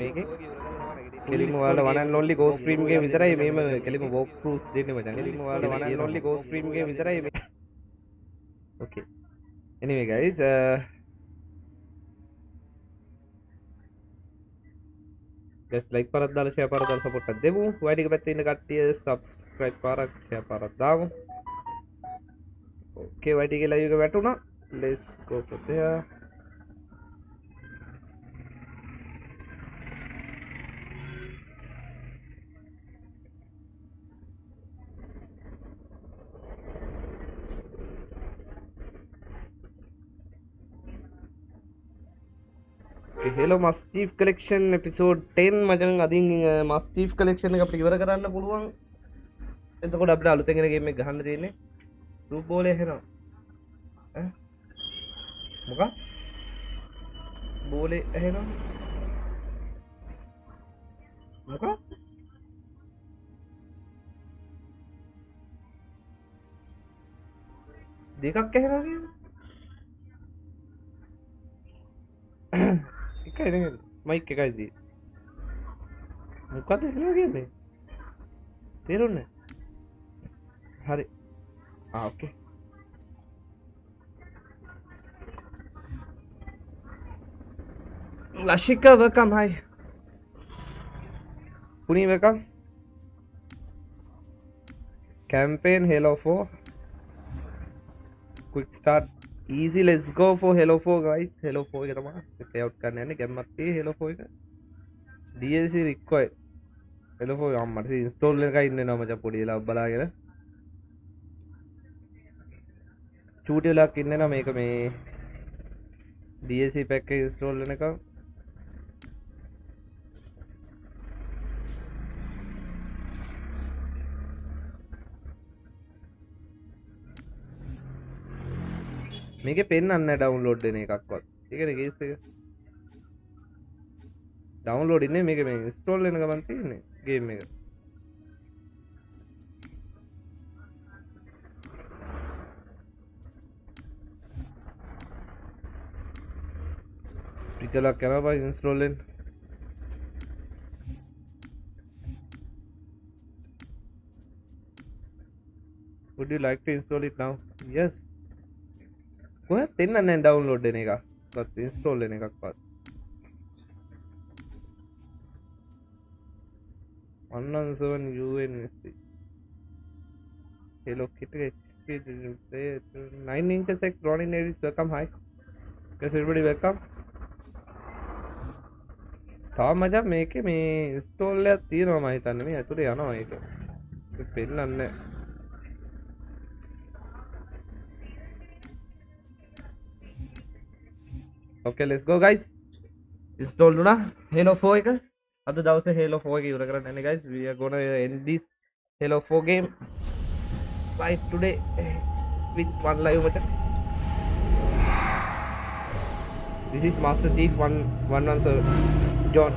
මේකේ කෙලිම ඔයාලට one and only Ghostreams ගේ විතරයි මේම කෙලිම walk throughs දෙන්නේ මචං. කෙලිම ඔයාලට one and only Ghostreams ගේ විතරයි මේ. Okay. Anyway guys, just like පාරක් දාලා share පාරක් දාලා support එකක් දෙමු. ඔය ටික පැත්තේ ඉන්න කට්ටිය subscribe පාරක් share පාරක් දාමු. Okay, ඔය ටිකේ live එක වැටුණා. Let's go for there. Hello Mastiff Collection episode 10 මචං අදින් Mastiff Collection එක අපිට ඉවර කරන්න පුළුවන්. එතකොට අපිට අලුතෙන් එන ගේම් එක ගහන්න තියෙන්නේ. රූප බෝලේ එහෙනවා. ඈ මොකක්? බෝලේ එහෙනවා. මොකක්? දෙකක් එහෙනවා කියන්නේ. එකයි නේ මයික් එකයි දී. මොකද එහෙම කියන්නේ? තේරුණේ? හරි. ඕකේ. Lashika, welcome. Hi. Puni, welcome. Campaign Halo 4. Quick start. Easy, let's go for Halo 4 guys. Halo 4 එක තමයි play out කරන්න යන්නේ. ගැම්මක් තියෙයි Halo 4 එක. DLC required. Halo 4 අම්මට install එකයි ඉන්නවා මචං පොඩි වෙලාවක් බලාගෙන. චූටි වෙලාවක් ඉන්නවා මේක මේ DLC pack එක install වෙනකම්. මේකේ පෙන්නන්නේ නැහැ ඩවුන්ලෝඩ් වෙන එකක්වත්. ඒකනේ කේස් එක. ඩවුන්ලෝඩ් ඉන්නේ මේක මේ ඉන්ස්ටෝල් වෙන ගමන් තියෙන්නේ ගේම් එක. ටිකලක් කරලා බයි ඉන්ස්ටෝල් වෙන්න. Would you like to install it now? Yes. කොහෙත් දෙන්න නැහැ ඩවුන්ලෝඩ් වෙන එකක්. වත් ඉන්ස්ටෝල් වෙන එකක්වත්. 117 UNC. Hello Kitty. 9 inches X Ronin Aries. Welcome. Hi. Yes, everybody welcome. තාම මචං මේකේ මේ ඉන්ස්ටෝල් එකක් තියෙනවා මම හිතන්නේ මේ ඇතුලේ යනවා ඒක. ඒක පෙන්නන්නේ නැහැ. Okay, let's go guys. Install දුනා Halo 4 එක. අද දවසේ Halo 4 එක ඉවර කරන්න යන්නේ guys. We are gonna end this Halo 4 game right today with one live මචං. This is Master Chief 117 John.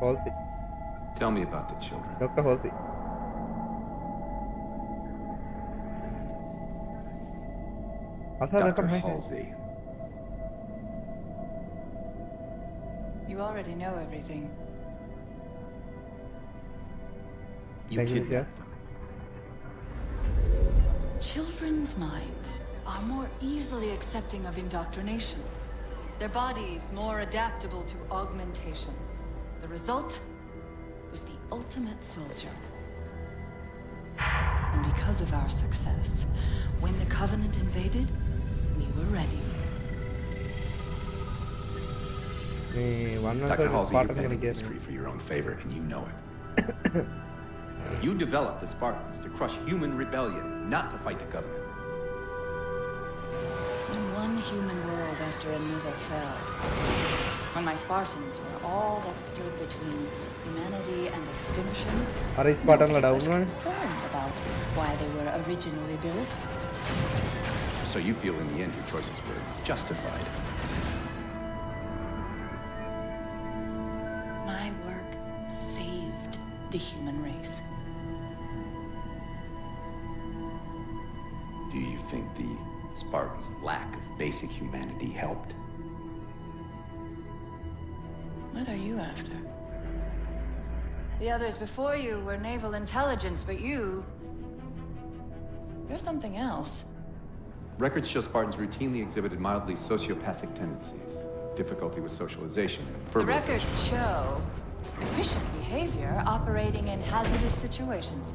Halsey. Tell me about the children. Dr. Halsey. Dr. Halsey. You already know everything. You kidnapped them. Children's minds are more easily accepting of indoctrination. Their bodies more adaptable to augmentation. The result was the ultimate soldier. And because of our success, when the Covenant invaded, we were ready. Dr. Halsey, you bended history for your own favor, and you know it. You developed the Spartans to crush human rebellion, not to fight the Covenant. When one human world after another fell, when my Spartans were all that stood between humanity and extinction, Spartan nobody was concerned about why they were originally built. So you feel in the end your choices were justified. My work saved the human race. Do you think the Spartans' lack of basic humanity helped? What are you after? The others before you were naval intelligence, but you're something else. Records show Spartans routinely exhibited mildly sociopathic tendencies, difficulty with socialization, The verbalization. records show efficient behavior operating in hazardous situations.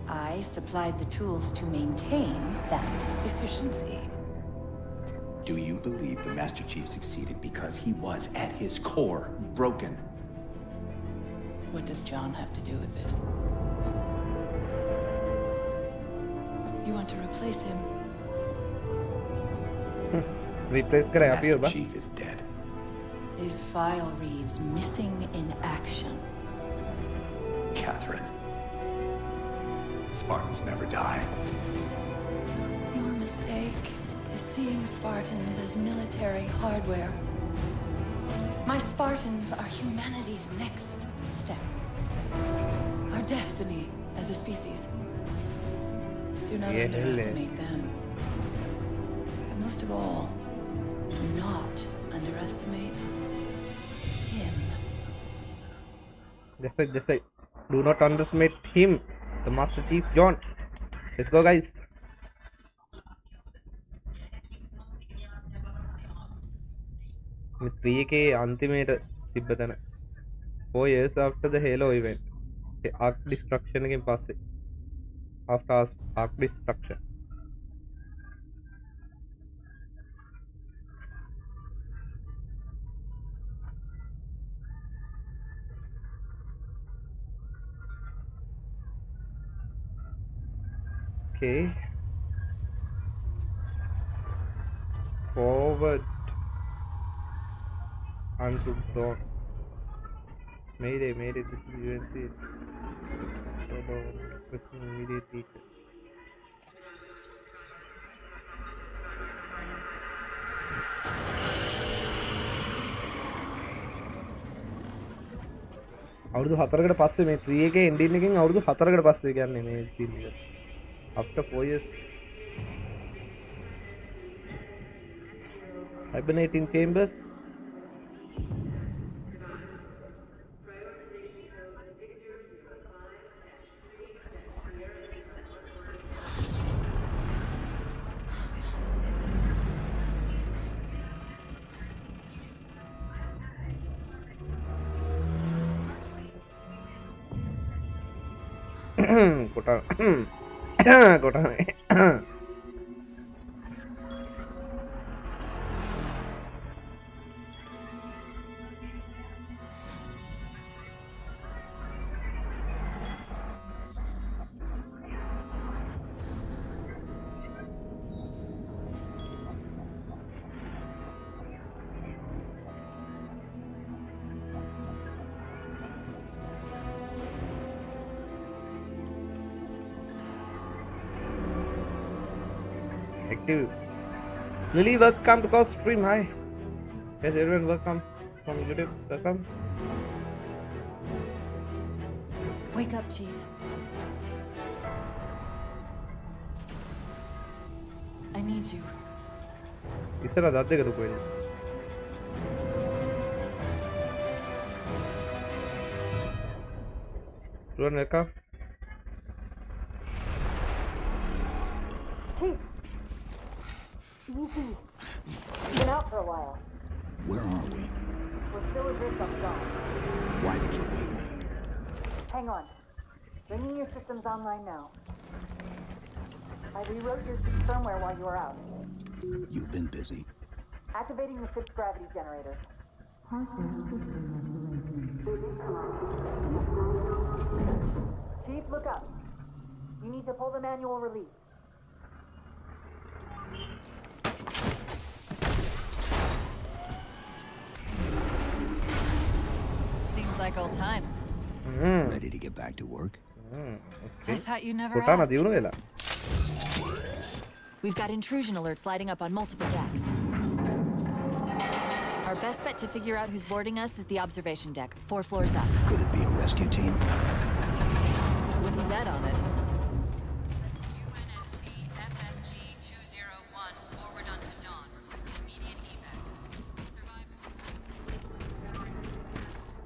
I supplied the tools to maintain that efficiency. Do you believe the Master Chief succeeded because he was, at his core, broken? What does John have to do with this? You want to replace him? Replace करे आप ही Master होगा. Chief is dead. His file reads missing in action. Catherine. Spartans never die. Your mistake is seeing Spartans as military hardware. My Spartans are humanity's next step. Our destiny as a species. Do not Yeah. underestimate them. But most of all, do not underestimate him. Just like, do not underestimate him, the Master Chief John. Let's go, guys. මේ 3 එකේ අන්තිමේට තිබ්බ තැන 4 years after the Halo event. The Arc Destruction එකෙන් පස්සේ. After Arc Destruction. Okay. Forward unto dawn. Mayday, this is UNC. Immediately. අවුරුදු 4කට පස්සේ මේ 3 එකේ එන්ඩින් එකෙන් අවුරුදු 4කට පස්සේ කියන්නේ මේ සීන් එක. After 4 years. Hibernating chambers. කොටන active. Lily, welcome to Ghost Stream. Hi. Yes, everyone, welcome from YouTube. Welcome. Wake up, Chief. I need you. ඉස්සර දත් දෙක දුක වෙන්නේ. Run, welcome. You've been out for a while. Where are we? We're still adrift on Dawn. Why did you wake me? Hang on. Bringing your systems online now. I rewrote your ship's firmware while you were out. You've been busy. Activating the ship's gravity generator. Chief, look up. You need to pull the manual release. Seems like old times. Ready to get back to work? I thought you never කොටන asked. දිනුන වෙලා. We've got intrusion alerts lighting up on multiple decks. Our best bet to figure out who's boarding us is the observation deck, 4 floors up. Could it be a rescue team? Wouldn't bet on it.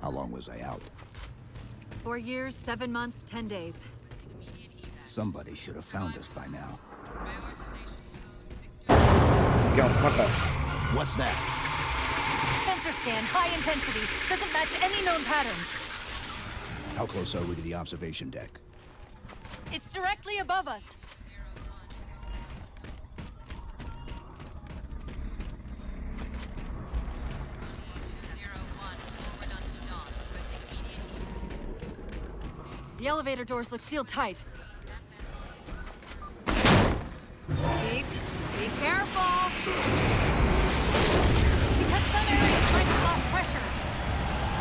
How long was I out? 4 years, 7 months, 10 days. Somebody should have found us by now. What's that? Sensor scan, high intensity. Doesn't match any known patterns. How close are we to the observation deck? It's directly above us. The elevator doors look sealed tight. Chief, be careful! Because some areas might have lost pressure.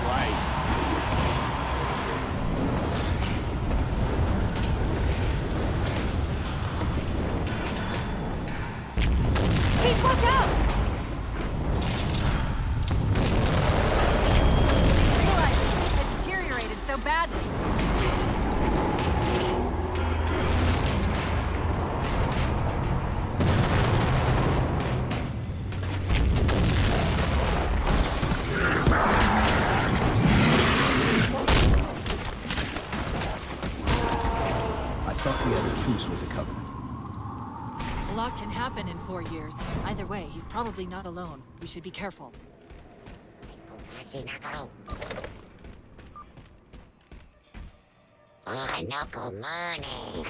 Right. Chief, watch out! I didn't realize the ship had deteriorated so badly. I thought we had a truce with the Covenant. A lot can happen in 4 years. Either way, he's probably not alone. We should be careful. Knuckle money.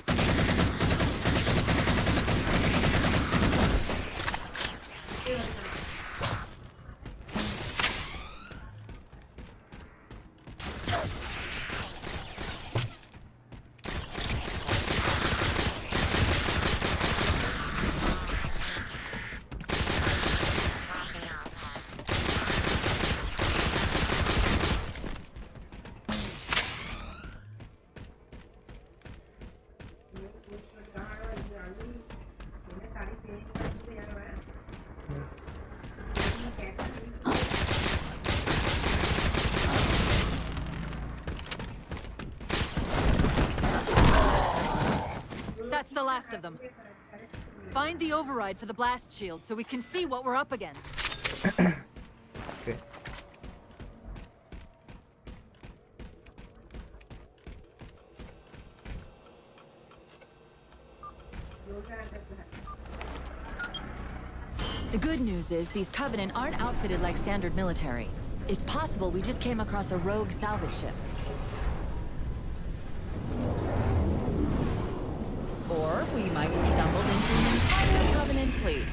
That's the last of them. Find the override for the blast shield so we can see what we're up against. Okay. The good news is these Covenant aren't outfitted like standard military. It's possible we just came across a rogue salvage ship. Or we might have stumbled into an entire Covenant fleet.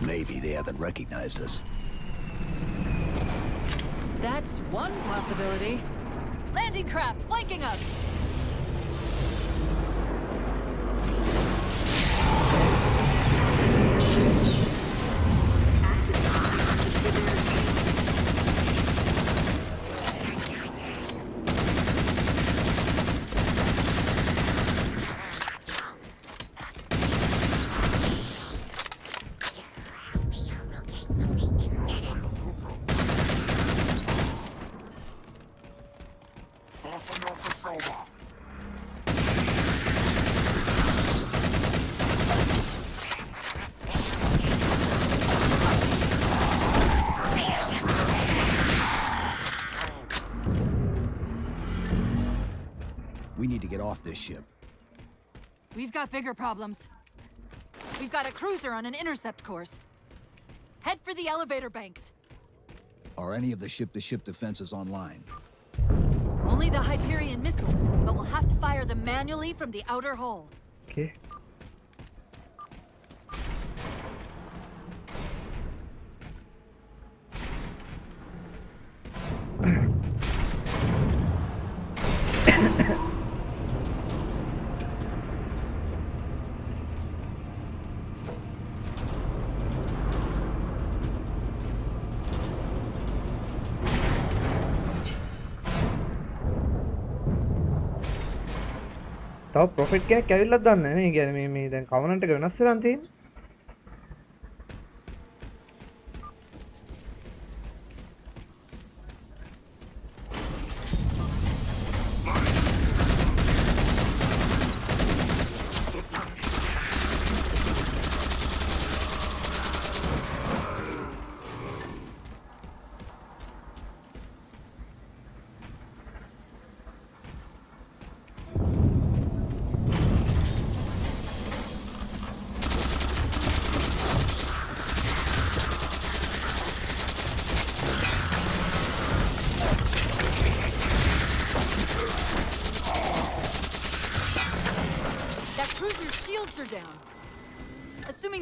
Maybe they haven't recognized us. That's one possibility. Landing craft flanking us! We need to get off this ship. We've got bigger problems. We've got a cruiser on an intercept course. Head for the elevator banks. Are any of the ship-to-ship defenses online? Only the Hyperion missiles, but we'll have to fire them manually from the outer hull. Okay. තව profit එකක් ඇවිල්ලා දන්නේ නැහැ නේ. කියන්නේ මේ දැන් කවනන්ට් එක වෙනස් වෙලා තියෙන්නේ.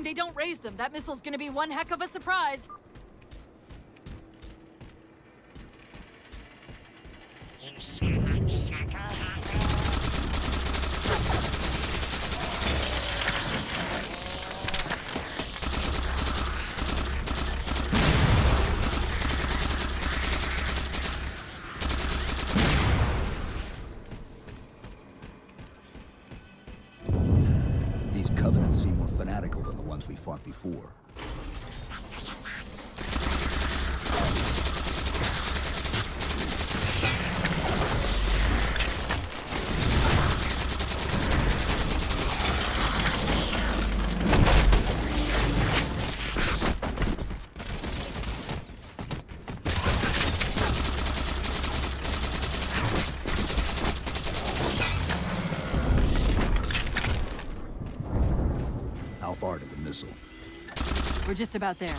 they don't raise them, that missile's gonna be one heck of a surprise. These Covenants seem more fanatical than the ones we fought before. How far to the missile? We're just about there.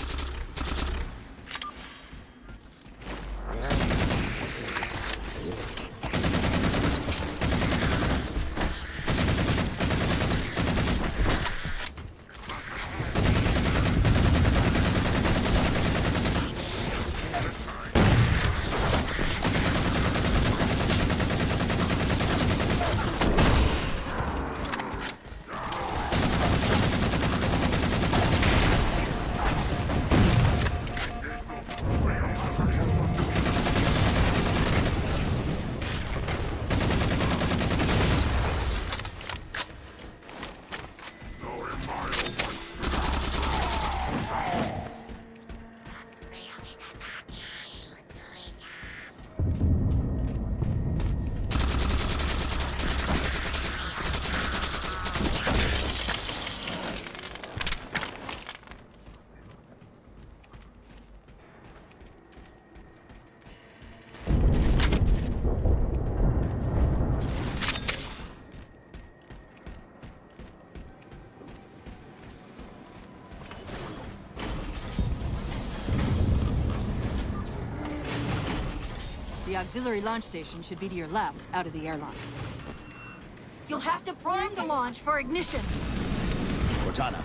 The auxiliary launch station should be to your left, out of the airlocks. You'll have to prime the launch for ignition. Cortana.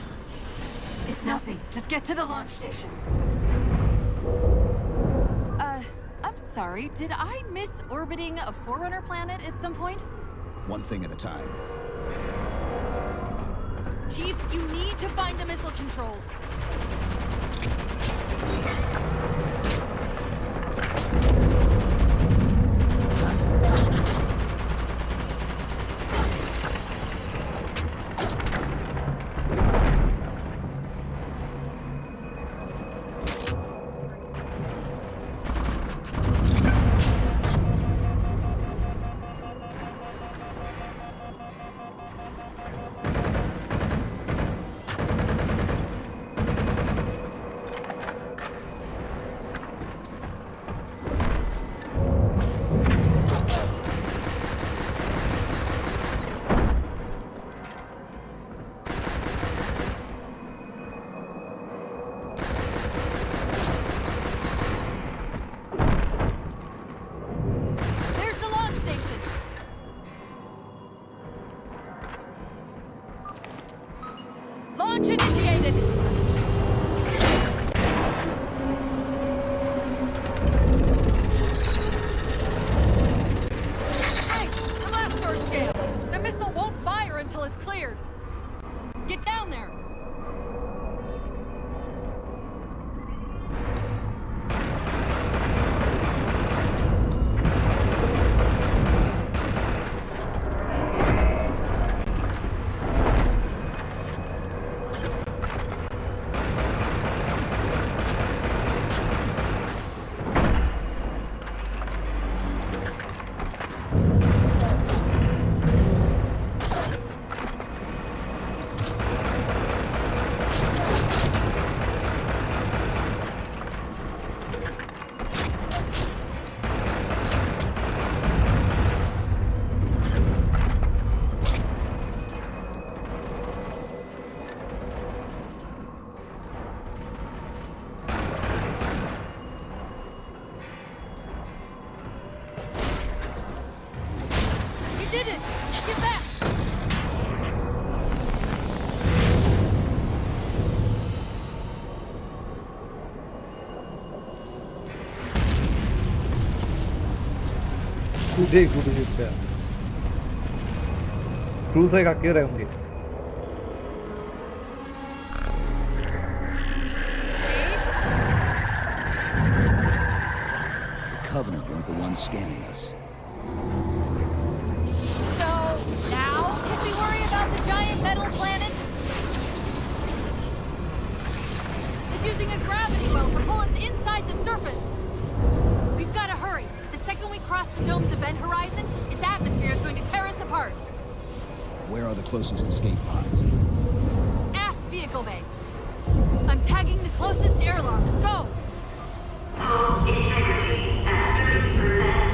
It's nothing. Just get to the launch station. I'm sorry. Did I miss orbiting a Forerunner planet at some point? One thing at a time. Chief, you need to find the missile controls. උදේ කුඩු යුද්ධ. Cruiser එකක් ඉවරයි උන්ගේ. Covenant weren't the ones scanning us. So, now can we worry about the giant metal planet? It's using a gravity well to pull us inside the surface. We've got to hurry. The second we cross the dome's event horizon, its atmosphere is going to tear us apart. Where are the closest escape pods? Aft vehicle bay. I'm tagging the closest airlock. Go! Hull integrity at 30%.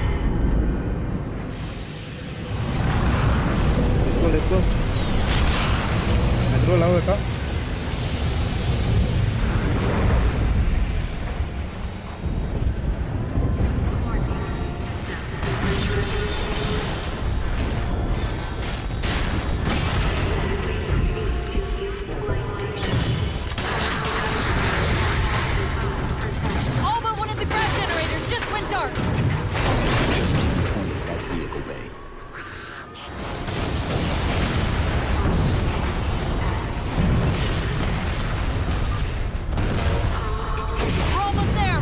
Let's go. Metro लाओ बेटा. All but one of the grav generators just went dark. Just keep pointed at that vehicle bay. We're almost there.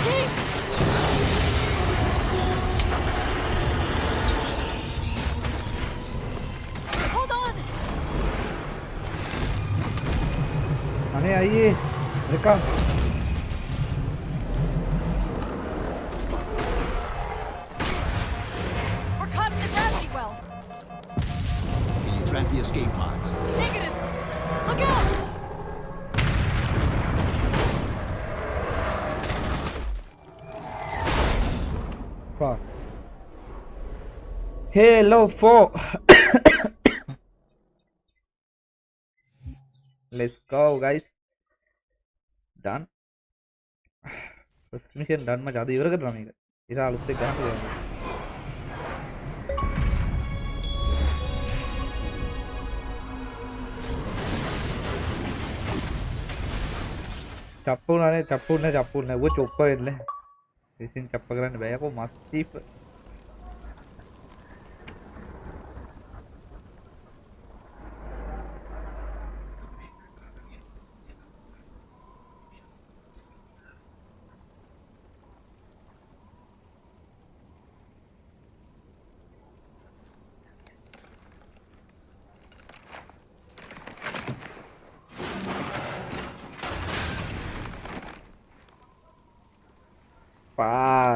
Chief! Hold on! अरे आइए देखा. We're caught in the gravity well. Can you track the escape pods? Negative. Look out! Fuck. Hello, four. Let's go, guys. Done. First mission done. मैं ज़्यादा इवर कर रहा हूँ इस हाल उससे कहाँ पे जाऊँगा? चप्पू ना वो चोप्पा इल्ले इसीन चप्पा करने बैया को mastiff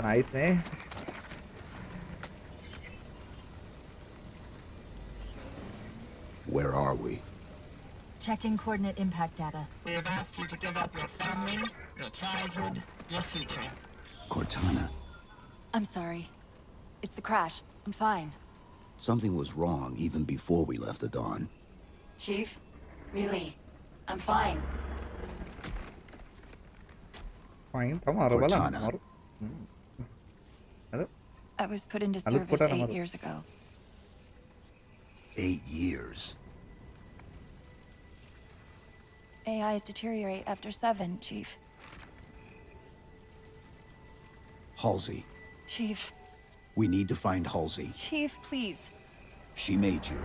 nice eh? Where are we? Checking coordinate impact data. We have asked you to give up your family, your childhood, your future. Cortana. I'm sorry. It's the crash. I'm fine. Something was wrong even before we left the Dawn. Chief? Really? I'm fine. Fine, tomorrow Cortana. I was put into service 8 years ago. 8 years. AIs deteriorate after 7, Chief. Halsey. Chief. We need to find Halsey. Chief, please. She made you.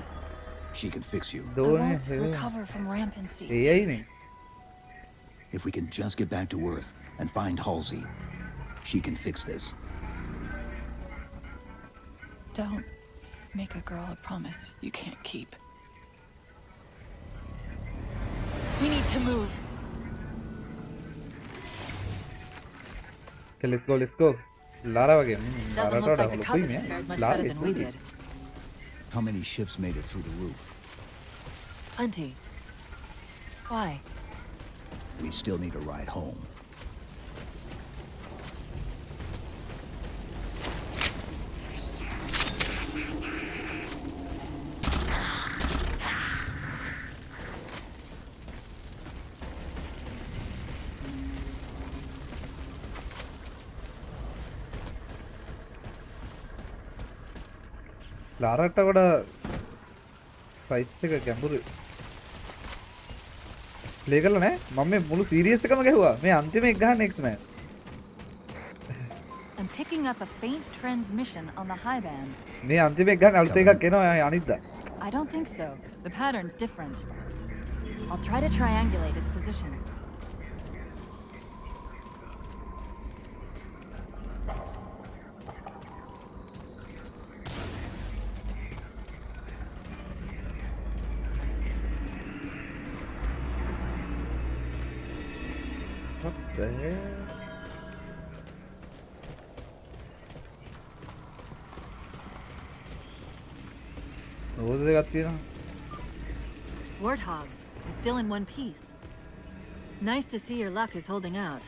She can fix you. I won't recover from rampancy, Chief. If we can just get back to Earth and find Halsey, she can fix this. Don't make a girl a promise you can't keep. We need to move. Okay, let's go. Lara again. Doesn't look like the Covenant fared much better than we did. How many ships made it through the roof? Plenty. Why? We still need a ride home. ලාරට වඩා size එක ගැඹුරු play කරලා නැහැ මම මේ මුළු series එකම ගැහුවා මේ අන්තිම එක ගහන්න X-Man I'm picking up a faint transmission on the high band. මේ අන්තිම එක ගන්න අලුත් එකක් එනවා අනිද්දා I don't think so. The pattern's different. I'll try to triangulate its position. What the hell? රෝද දෙකක් තියෙනවා. Warthogs, and still in one piece. Nice to see your luck is holding out.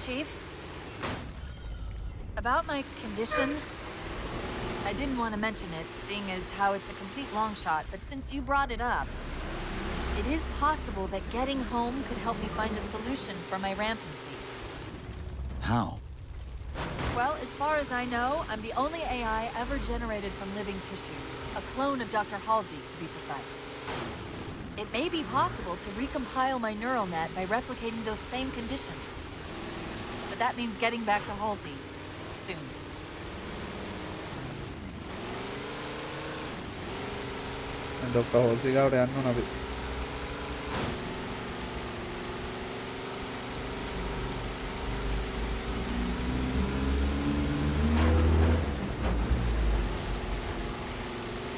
Chief, about my condition, I didn't want to mention it, seeing as how it's a complete long shot, but since you brought it up, it is possible that getting home could help me find a solution for my rampancy. How? Well, as far as I know, I'm the only AI ever generated from living tissue. A clone of Dr. Halsey, to be precise. It may be possible to recompile my neural net by replicating those same conditions. But that means getting back to Halsey soon. Dr. Halsey ගාවට යන්න ඕන අපි.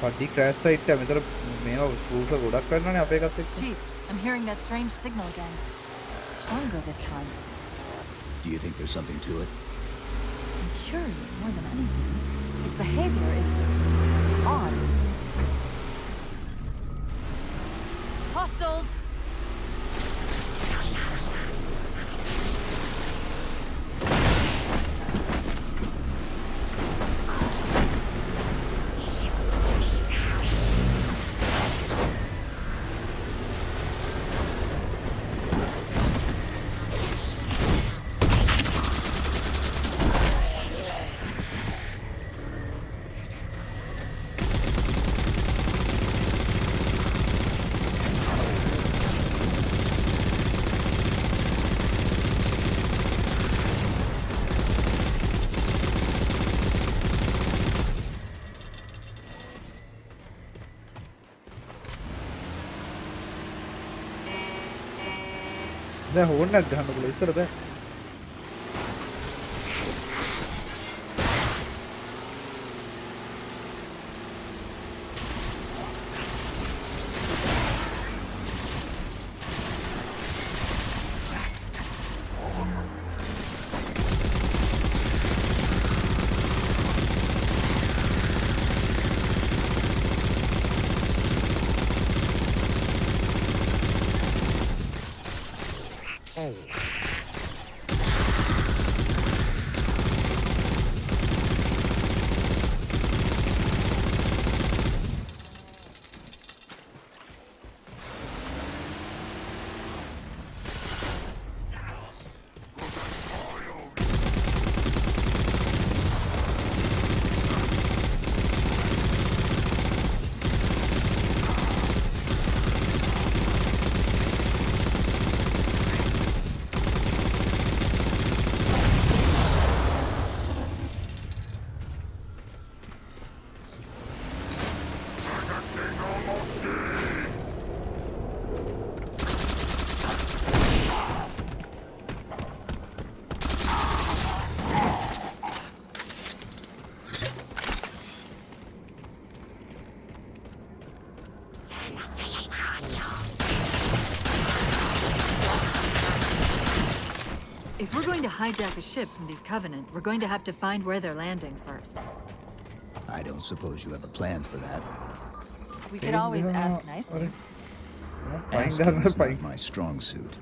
පටි crash site එක මෙතන මේවා tools ගොඩක් කරනවානේ අපේ එකත් එක්ක. Chief, I'm hearing that strange signal again. Stronger this time. Do you think there's something to it? I'm curious more than anything. Its behavior is odd. Hostiles! දැන් හොන්නක් ගහන්න පුළුවන් ඉතර බෑ. If we're going to hijack a ship from these Covenant, we're going to have to find where they're landing first. I don't suppose you have a plan for that. We could always ask nicely. Asking is not my strong suit.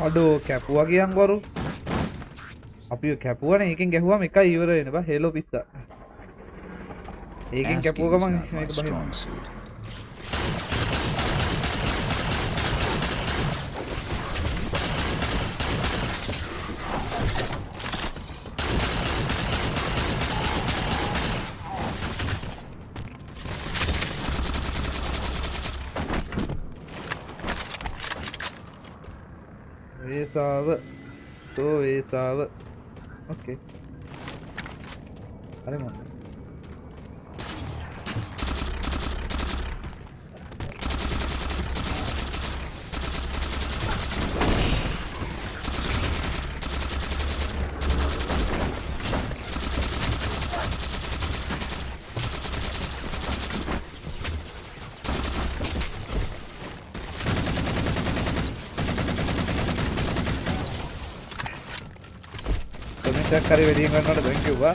අඩෝ කැපුවා කියන් වරු අපි කැපුවනේ ඒකෙන් ගැහුවාම එකයි ඉවර වෙන බා hello පිස්සා ඒකෙන් කැපුව ගමන් මේක බහිනවා Vesava. So Vesava. Okay. Are mo. Kari wedding කරනකොට thank you බා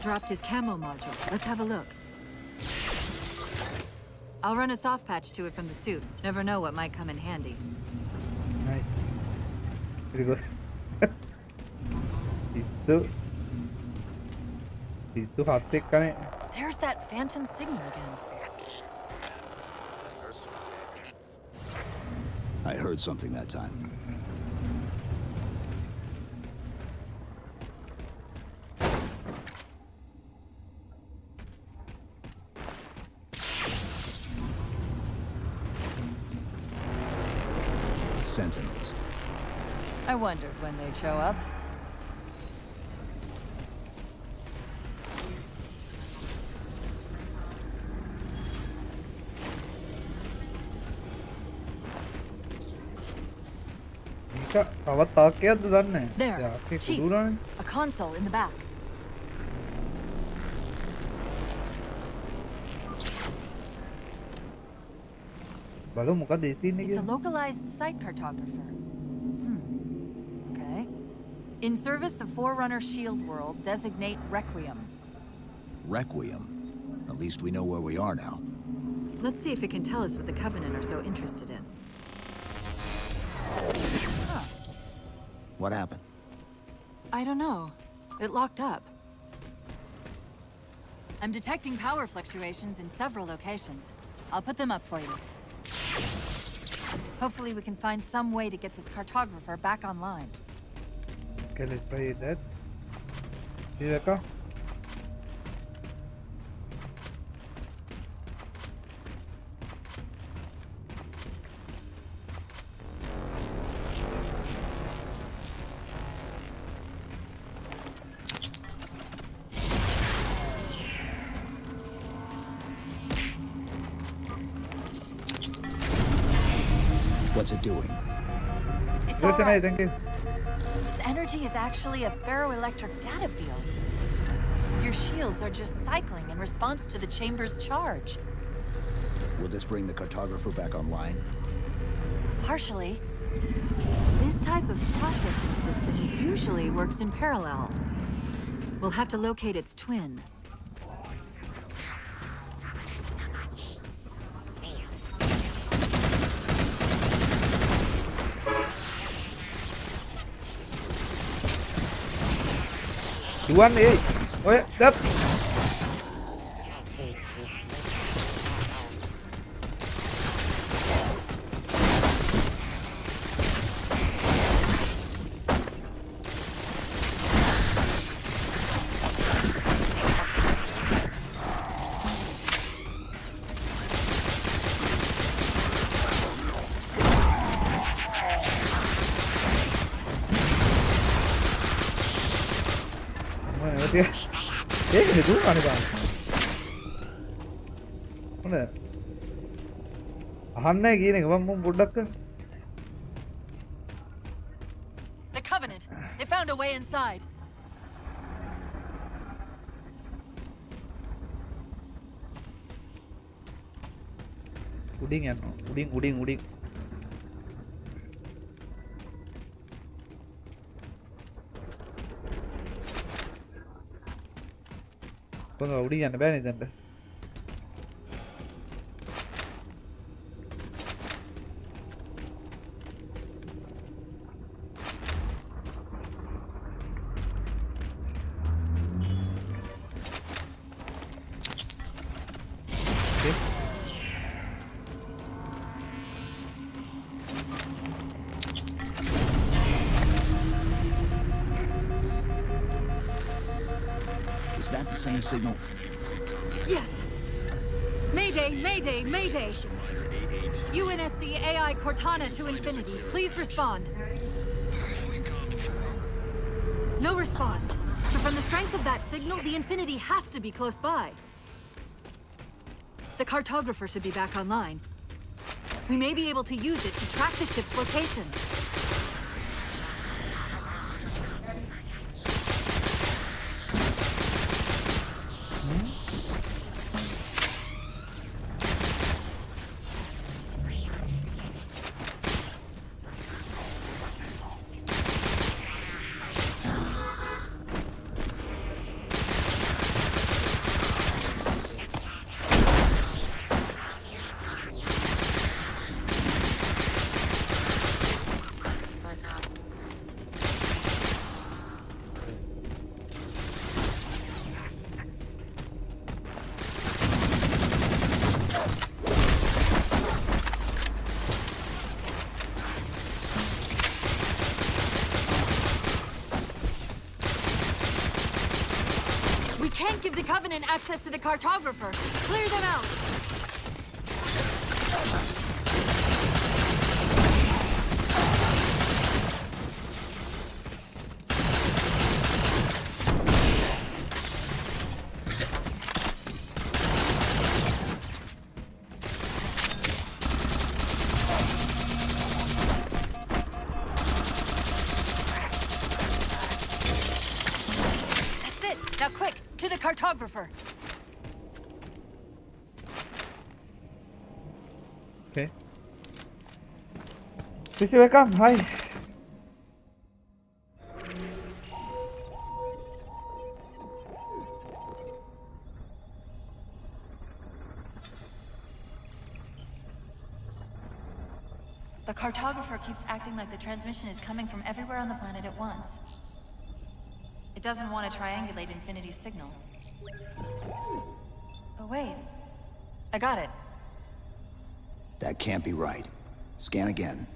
Dropped his camo module. Let's have a look. I'll run a soft patch to it from the suit. Never know what might come in handy. Nice. Very good. He's too hot thick, can it? There's that phantom signal again. I heard something that time. Sentinels. I wondered when they'd show up. There, Chief, a console in the back. It's a localized site cartographer. Okay. In service of Forerunner Shield World, designate Requiem. Requiem? At least we know where we are now. Let's see if it can tell us what the Covenant are so interested in. Huh. What happened? I don't know. It locked up. I'm detecting power fluctuations in several locations. I'll put them up for you. Hopefully we can find some way to get this cartographer back online. Okay, let's try that. Here we go. What's it doing? It's all right. Thank you. This energy is actually a ferroelectric data field. Your shields are just cycling in response to the chamber's charge. Will this bring the cartographer back online? Partially. This type of processing system usually works in parallel. We'll have to locate its twin. Duan ấy. Ôi, đất. Ini tuh kan bang. Mana? Hanne gini, bang mau budak ke? The Covenant. They found a way inside. Uding ya, uding. Kau uding yang apa ni tante? Is that the same signal? Yes. Mayday. UNSC AI Cortana to Infinity. Please respond. No response. But from the strength of that signal, the Infinity has to be close by. The cartographer should be back online. We may be able to use it to track the ship's location. Can't give the Covenant access to the cartographer. Clear them out. That's it. Now quick. To the cartographer. Okay. Sisi welcome. Hi. The cartographer keeps acting like the transmission is coming from everywhere on the planet at once. It doesn't want to triangulate Infinity's signal. Oh, wait. I got it. That can't be right. Scan again.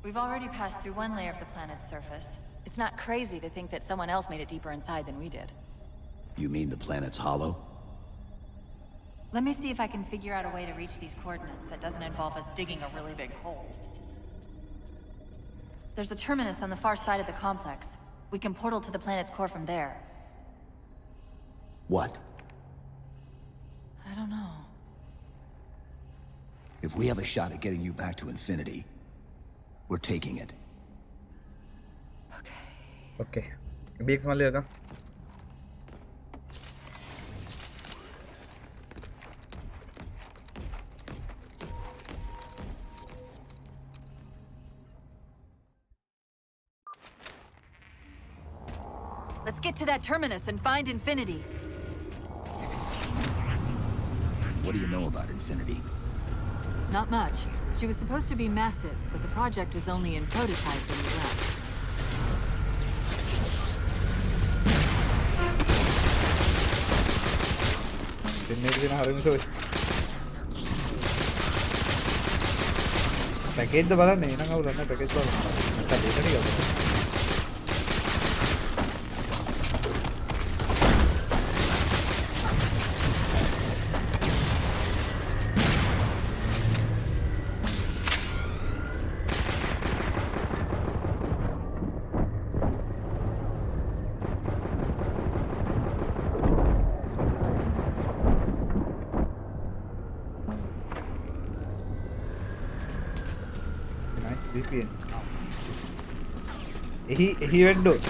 We've already passed through one layer of the planet's surface. It's not crazy to think that someone else made it deeper inside than we did. You mean the planet's hollow? Let me see if I can figure out a way to reach these coordinates that doesn't involve us digging a really big hole. There's a terminus on the far side of the complex. We can portal to the planet's core from there. What? I don't know. If we have a shot at getting you back to Infinity, we're taking it. Okay. BX मान लिया Let's get to that terminus and find Infinity. What do you know about Infinity? Not much. She was supposed to be massive, but the project was only in prototype when we left. ගන්නේට දෙන හරිමිසෝ පැකේජ්ද බලන්න එනං අවුල නැහැ package බලන්න නැත්නම් ඒක ටිකක් VPN. He went do.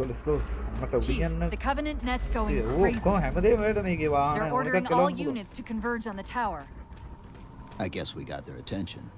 let's go. Chief, the Covenant net's going crazy. They're ordering all units to converge on the tower. I guess we got their attention.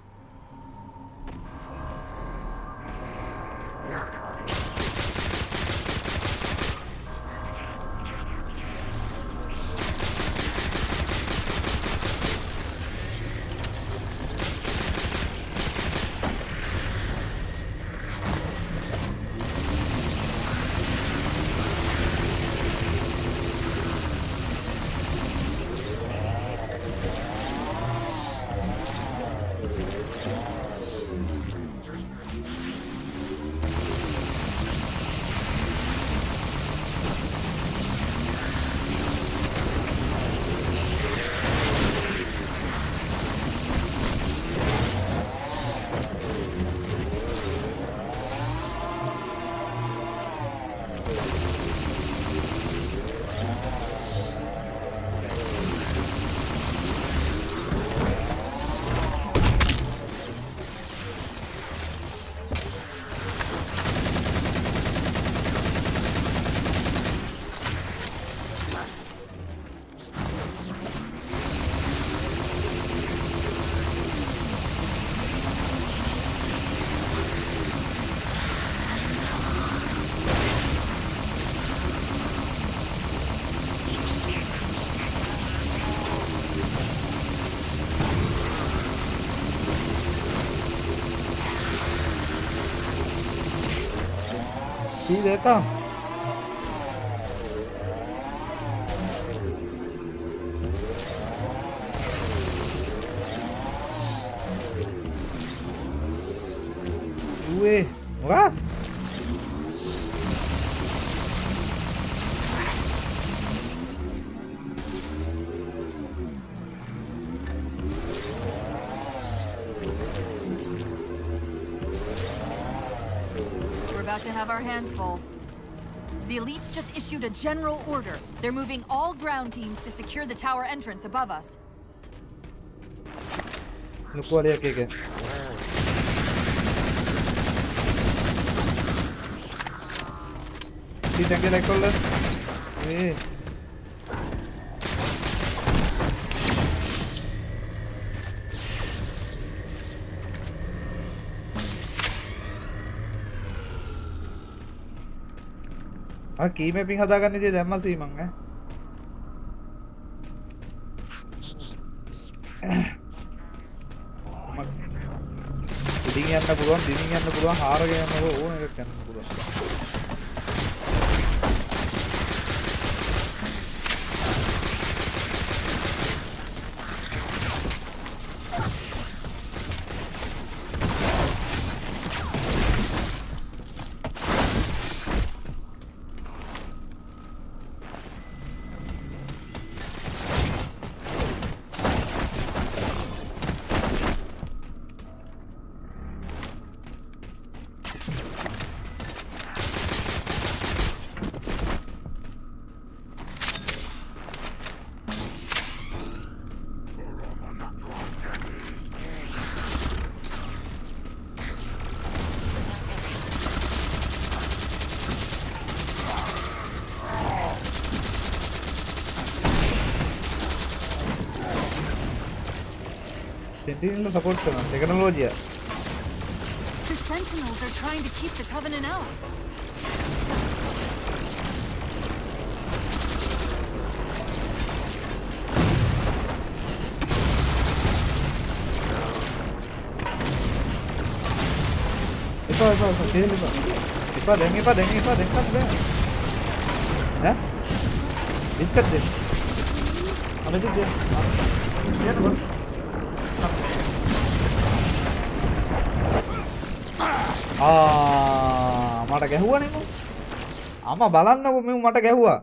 की देता Ue, wah. We're about to have our hands full. The elites just issued a general order. They're moving all ground teams to secure the tower entrance above us. Look what here, Kike. See, thank you, like color. Hey. Ah, key mapping හදාගන්න ඉතින් දැම්මා සී මං ඈ. ඉතින් යන්න පුළුවන්, දිනින් යන්න පුළුවන්, හාරගෙන යන්න ඕන එකක් යන්න පුළුවන්. Sentinel support කරනවා ටෙක්නොලොජිය. The Sentinels are trying to keep the Covenant out. එපා දැන් බෑ. ඈ? ඉස්සත් දෙන්න. අමෙදි දෙන්න. යන්න බං. මට ගැහුවනේ මම. අම්මා බලන්නකෝ මෙව මට ගැහුවා.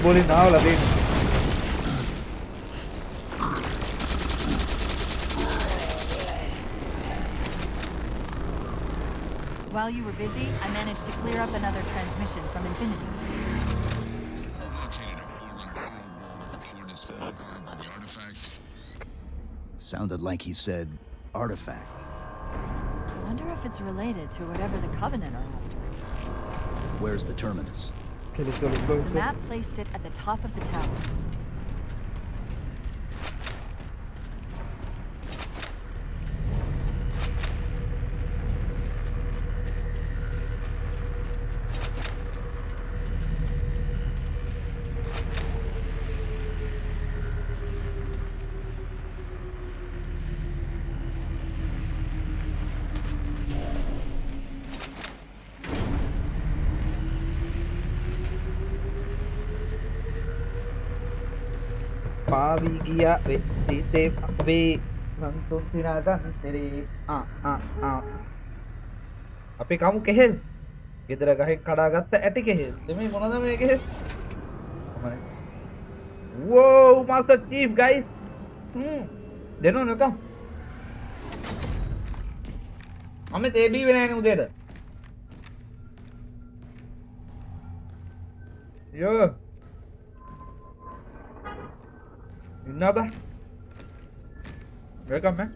Boleh now lah, Ben. While you were busy, I managed to clear up another transmission from Infinity. Sounded like he said artifact. I wonder if it's related to whatever the Covenant are after. Where's the terminus? Okay, let's go. The map placed it at the top of the tower. Pavi gya vete ve nantun sinadan tere අපේ කමු කෙහෙල් ගෙදර ගහෙන් කඩාගත්ත ඇටි කෙහෙල් දෙමේ මොනවද මේ කෙහෙල් Whoa, Master Chief, guys. They don't know. මම තේබී වෙන්නේ නැහැ උදේට. Yo. Innaba. Welcome, man.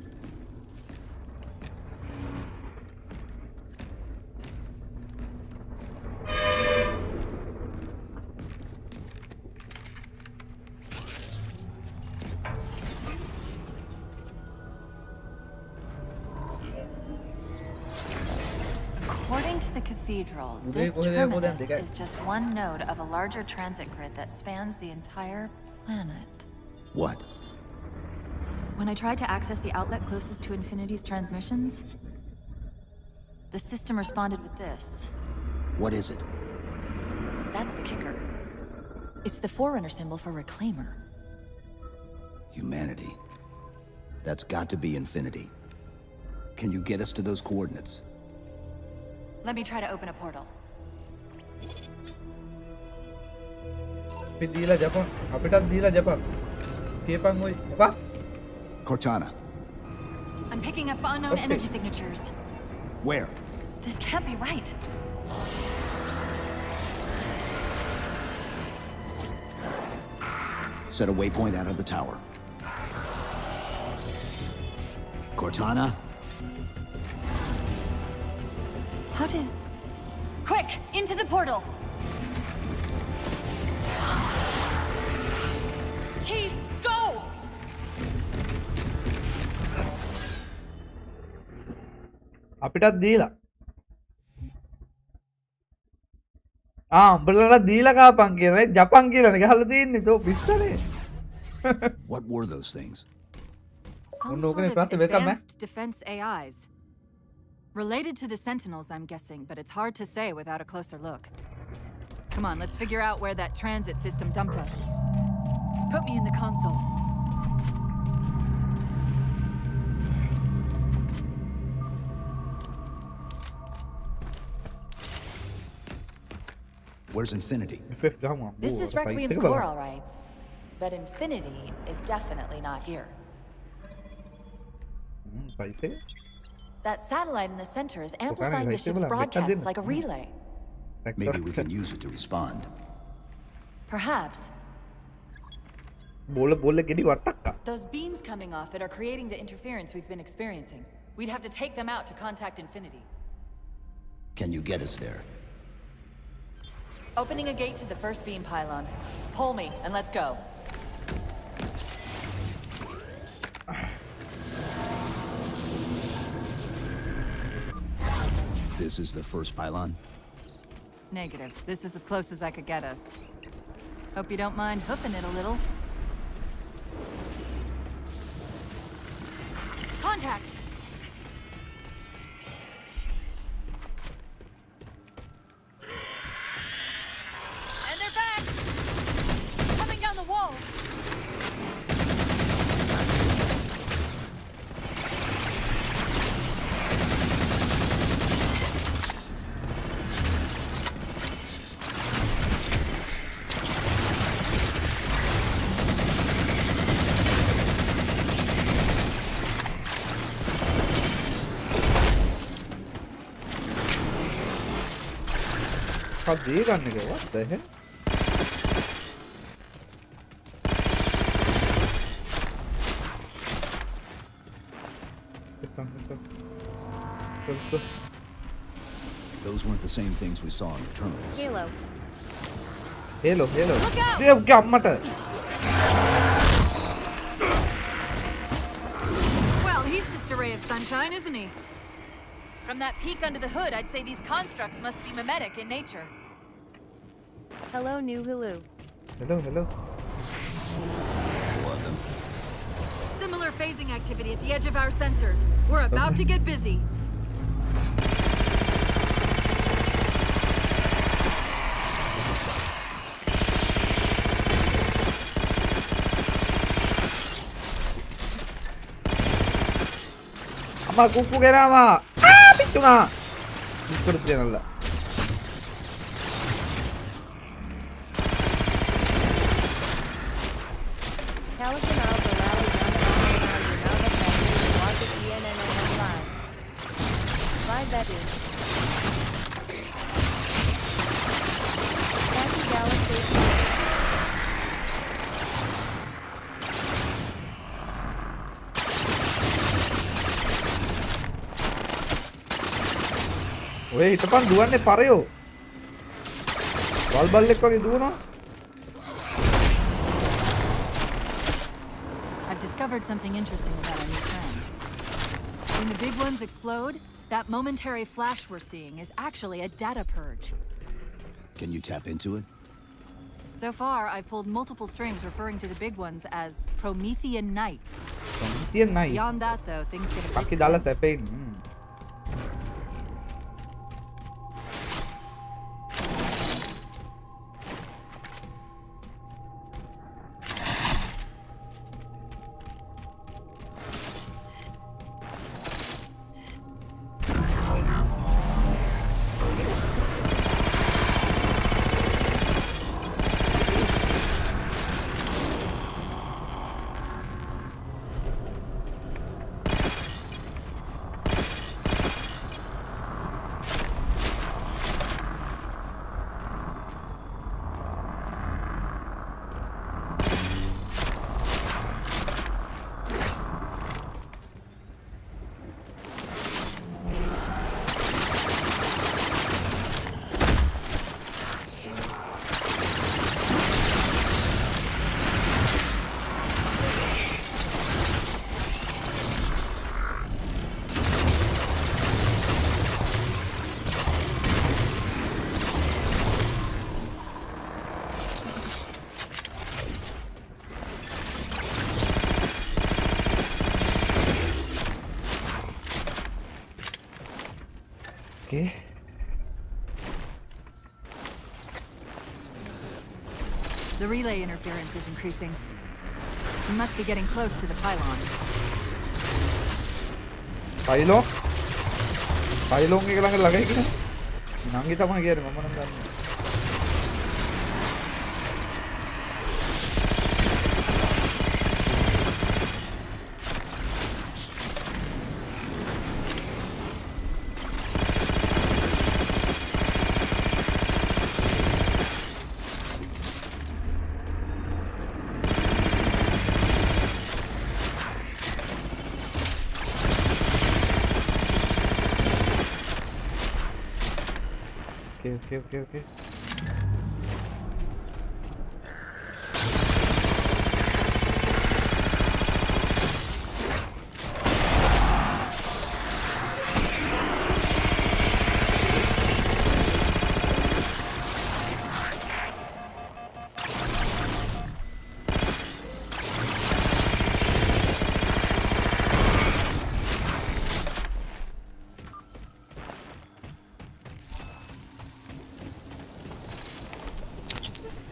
According to the cathedral, this terminus is just one node of a larger transit grid that spans the entire planet. What? When I tried to access the outlet closest to Infinity's transmissions, the system responded with this. What is it? That's the kicker. It's the Forerunner symbol for Reclaimer. Humanity. That's got to be Infinity. Can you get us to those coordinates? Let me try to open a portal. අපි දීලා ජපන් අපිටත් දීලා ජපන් කියපන් ඔය එපා Cortana. I'm picking up unknown energy signatures. Where? This can't be right. Set a waypoint out of the tower. Cortana? How did... Quick! Into the portal! Chief, go! අපිටත් දීලා උඹලට දීලා කාපන් කියනනේ ජපන් කියලානේ ගහලා තියෙන්නේ තෝ පිස්සනේ. What were those things? Some sort of advanced defense AIs. Related to the Sentinels, I'm guessing, but it's hard to say without a closer look. Come on, let's figure out where that transit system dumped us. Put me in the console. Where's Infinity? This is Requiem's core, all right. But Infinity is definitely not here. That satellite in the center is amplifying the ship's broadcasts like a relay. Maybe we can use it to respond. Perhaps. Those beams coming off it are creating the interference we've been experiencing. We'd have to take them out to contact Infinity. Can you get us there? Opening a gate to the first beam pylon. Pull me, and let's go. This is the first pylon? Negative. This is as close as I could get us. Hope you don't mind hoofing it a little. Contacts! And they're back! Coming down the walls! What the heck? Those weren't the same things we saw in the terminals. Halo. Halo. Look out! Well, he's just a ray of sunshine, isn't he? From that peek under the hood, I'd say these constructs must be mimetic in nature. Hello, new Hulu. Hello. Similar phasing activity at the edge of our sensors. We're about to get busy. අම්මා කුප්පු ගෙනාවා පිටුනා ඉස්සර තියනල්ලා ඔය හිටපන් දුවන්නේ පරයෝ. බල්බල්ලෙක් වගේ දුවනවා. I've discovered something interesting about our new friends. When the big ones explode, that momentary flash we're seeing is actually a data purge. Can you tap into it? So far, I've pulled multiple strings referring to the big ones as Promethean Knights. Promethean Knight. Beyond that, though, things get a bit Kaki dala tense. සැපෙන්. Okay. The relay interference is increasing. We must be getting close to the pylon. Pylon? Pylon එක ළඟ ළඟයි කියලා. නංගි තමයි කියන්නේ මම නම් දන්නේ. Okay.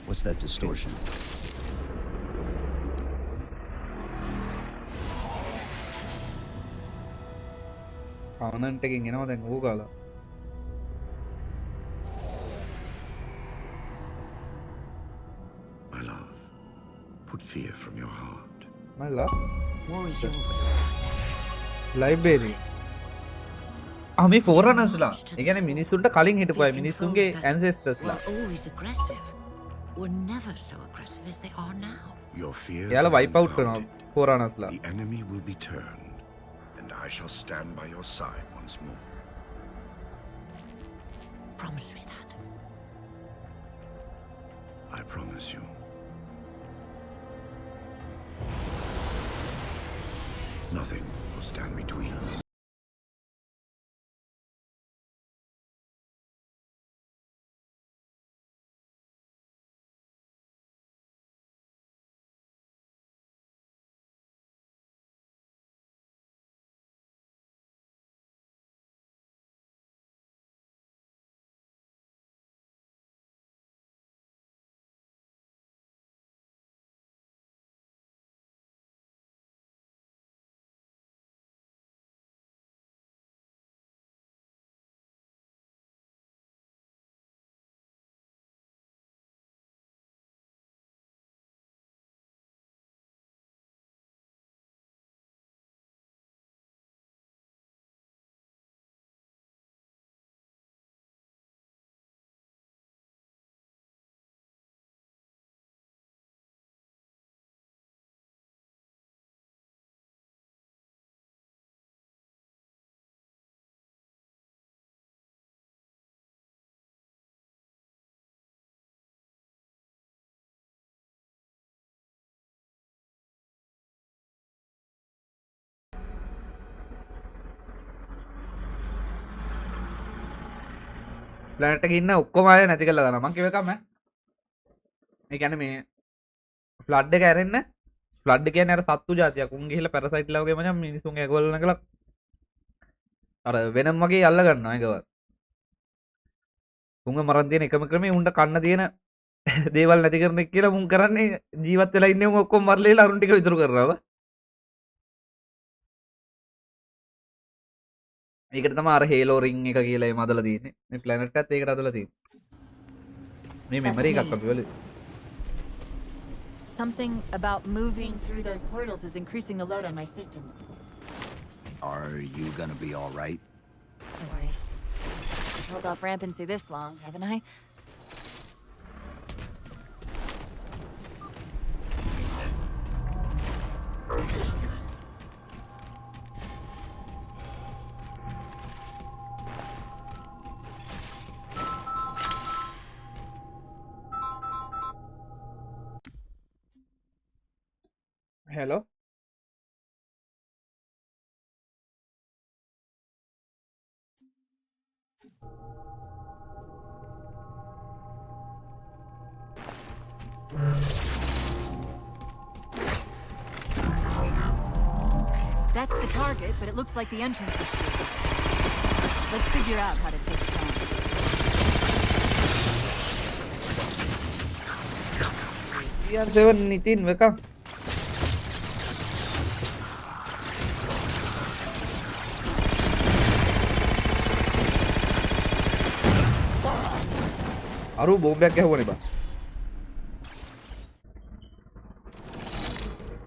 What's that distortion? Permanent එකකින් එනවා දැන් ඕගාලා. My love, put fear from your heart. My love. War is your Library. මේ foreigners ලා. ඒ කියන්නේ මිනිස්සුන්ට කලින් හිටපු අය මිනිස්සුන්ගේ ancestors ලා. always aggressive. Were never so aggressive as they are now. Your fears එයාලා are wipe out කරනවා unfounded. foreigners ලා. The enemy will be turned, and I shall stand by your side once more. Promise me that. I promise you. Nothing will stand between us. Planet එකේ ඉන්න ඔක්කොම අය නැති කරලා දානවා. මං කිව්ව එකම මේ කියන්නේ මේ ෆ්ලඩ් එක ඇරෙන්න ෆ්ලඩ් කියන්නේ අර සත්තු జాතියක්. උන් ගිහිල්ලා පැරසයිට්ලා වගේ මචං මිනිසුන් ඇගවල නගලා අර වෙනම් වගේ අල්ල ගන්නවා ඒකව. උන්ව මරන් තියෙන එකම ක්‍රමය උන්ට කන්න තියෙන දේවල් නැති කරන එක කියලා මුන් කරන්නේ ජීවත් වෙලා ඉන්නේ උන් ඔක්කොම මරලා අරුන් ටික විතර කරනවා. ඒකට තමයි අර හේලෝ රින් එක කියලා එම අදලා තියෙන්නේ. මේ ප්ලැනට් එකත් ඒකට අදලා තියෙන්නේ. මේ මෙමරි එකක් අපි වල Something about moving through those portals is increasing the load on my systems. Are you gonna be all right? Don't worry. I've held off rampancy this long, haven't I? hello That's the target, but it looks like the entrance is shielded. Let's figure out how to take it down. CR7 Nitin, welcome. අරු බෝම්බයක් ගැහුවනේ බා.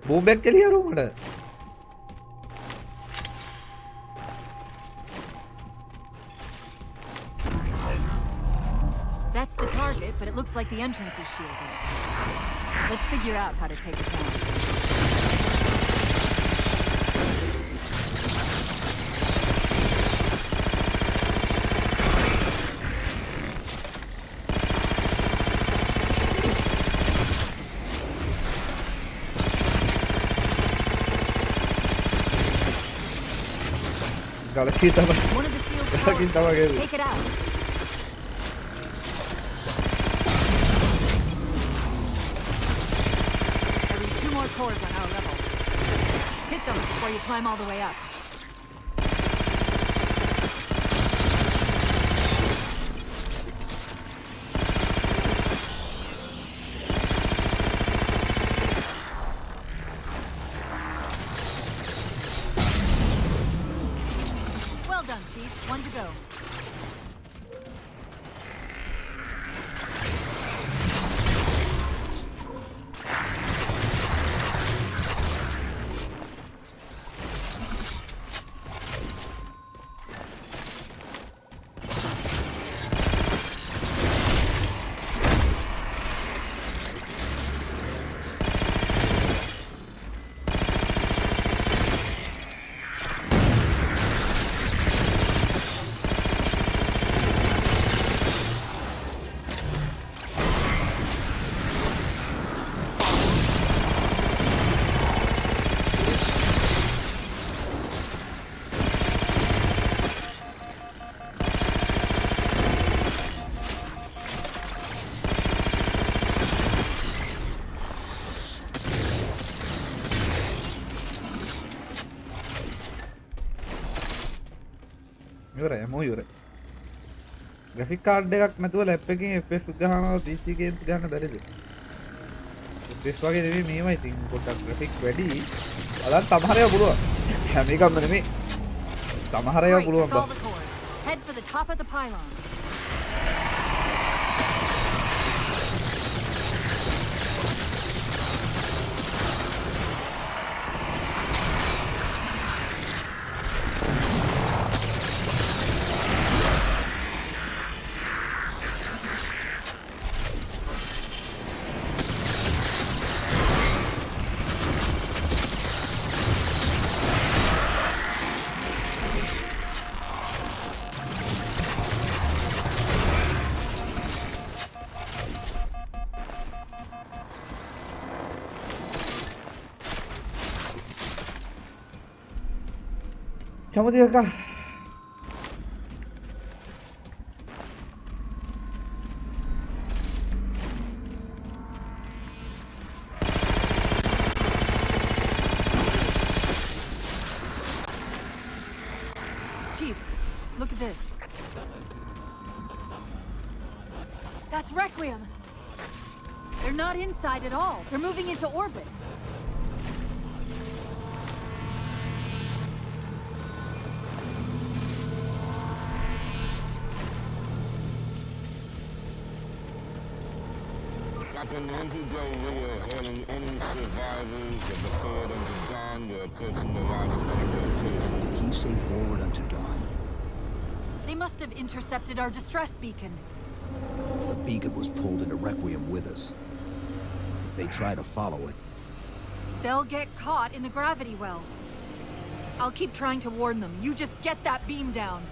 බෝම්බයක් කෙලිය අරු මට. That's the target, but it looks like the entrance is shielded. Let's figure out how to take it down. Galaki tama. One of the shields Galaki tama forward. gel. Take it out. I read 2 more cores on our level. Hit them before you climb all the way up. Well done, Chief. 1 to go. ඉවරයි මො ඉවරයි. Graphic card එකක් නැතුව lap එකකින් FPS ගහනවා PC games ගන්න බැරිද? FPS වගේ නෙවෙයි මේවයි ඉතින් පොඩ්ඩක් ග්‍රැෆික් වැඩි. බලන්න සමහර ඒවා පුළුවන්. හැම එකක්ම නෙමෙයි. සමහර ඒවා Great, පුළුවන් that's all බා. the cores. Head for the top of the pylon. කැමති එකා Requiem. They're not inside at all. They're moving into orbit. Captain Anti-Joe Rio hailing any survivors of the Forward Unto Dawn were approaching the Ryzen location. Did he say forward unto dawn? They must have intercepted our distress beacon. The beacon was pulled into Requiem with us. If they try to follow it, They'll get caught in the gravity well. I'll keep trying to warn them. You just get that beam down.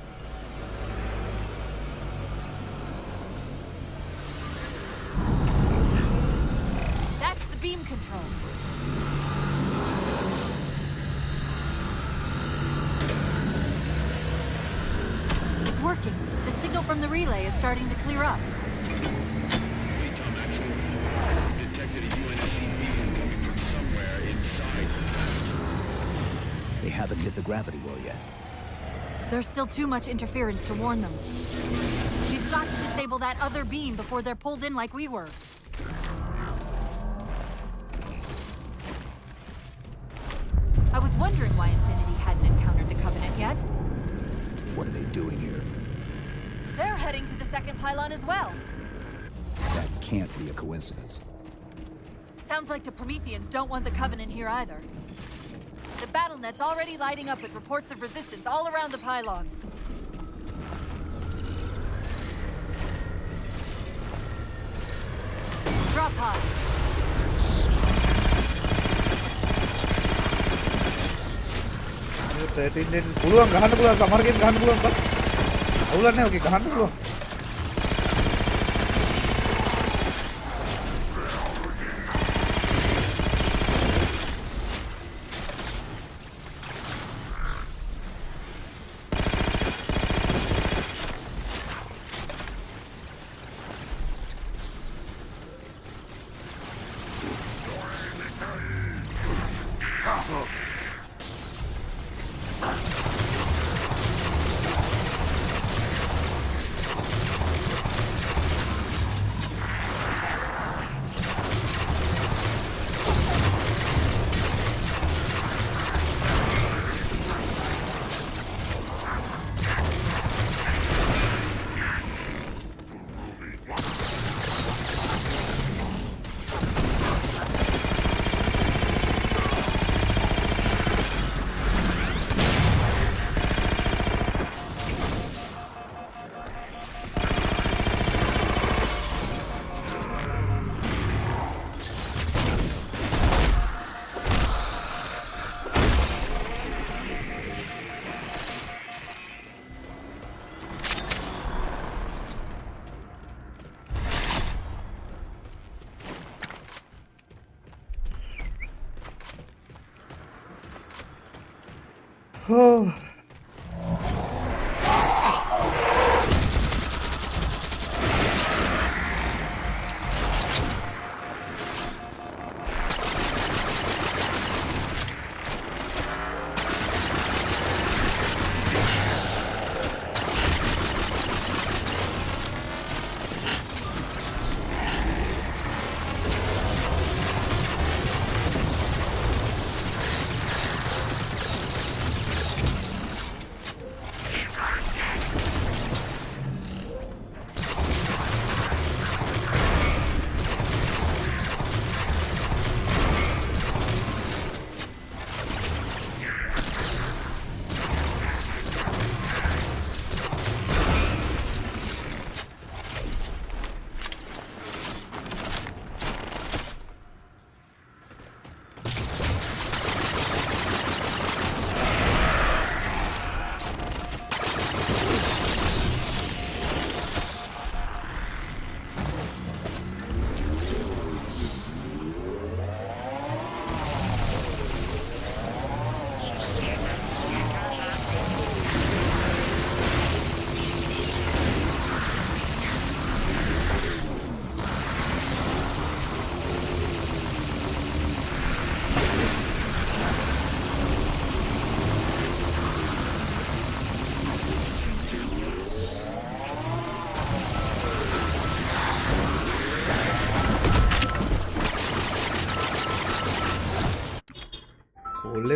That's the beam control. It's working. The signal from the relay is starting to clear up. they haven't hit the gravity well yet. There's still too much interference to warn them. We've got to disable that other beam before they're pulled in like we were. I was wondering why Infinity hadn't encountered the Covenant yet. What are they doing here? They're heading to the second pylon as well. That can't be a coincidence. Sounds like the Prometheans don't want the Covenant here either. The BattleNet's already lighting up with reports of resistance all around the pylon. Drop pod. පුළුවන් ගහන්න පුළුවන් සමහරකින් ගහන්න පුළුවන් bus අවුලක් නැහැ ඔකේ ගහන්න පුළුවන්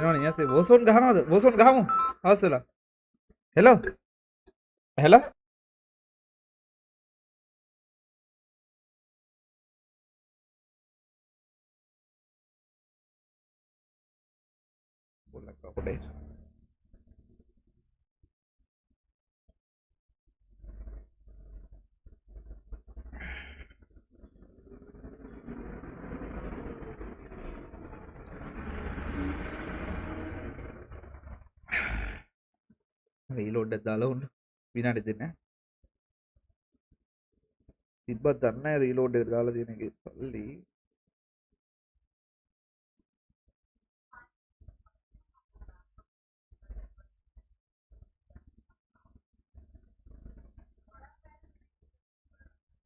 එනවනේ ඊයසේ වෝසොන් ගහනවද? වෝසොන් ගහමු. හවස් වෙලා. හෙලෝ. හෙලෝ. बोलना crocodile. රීලෝඩ් එක දාලා උන්න විනාඩි දෙන්න තිබ්බත් දන්නේ නැහැ රීලෝඩ් එක දාලා තියෙන එකේ සල්ලි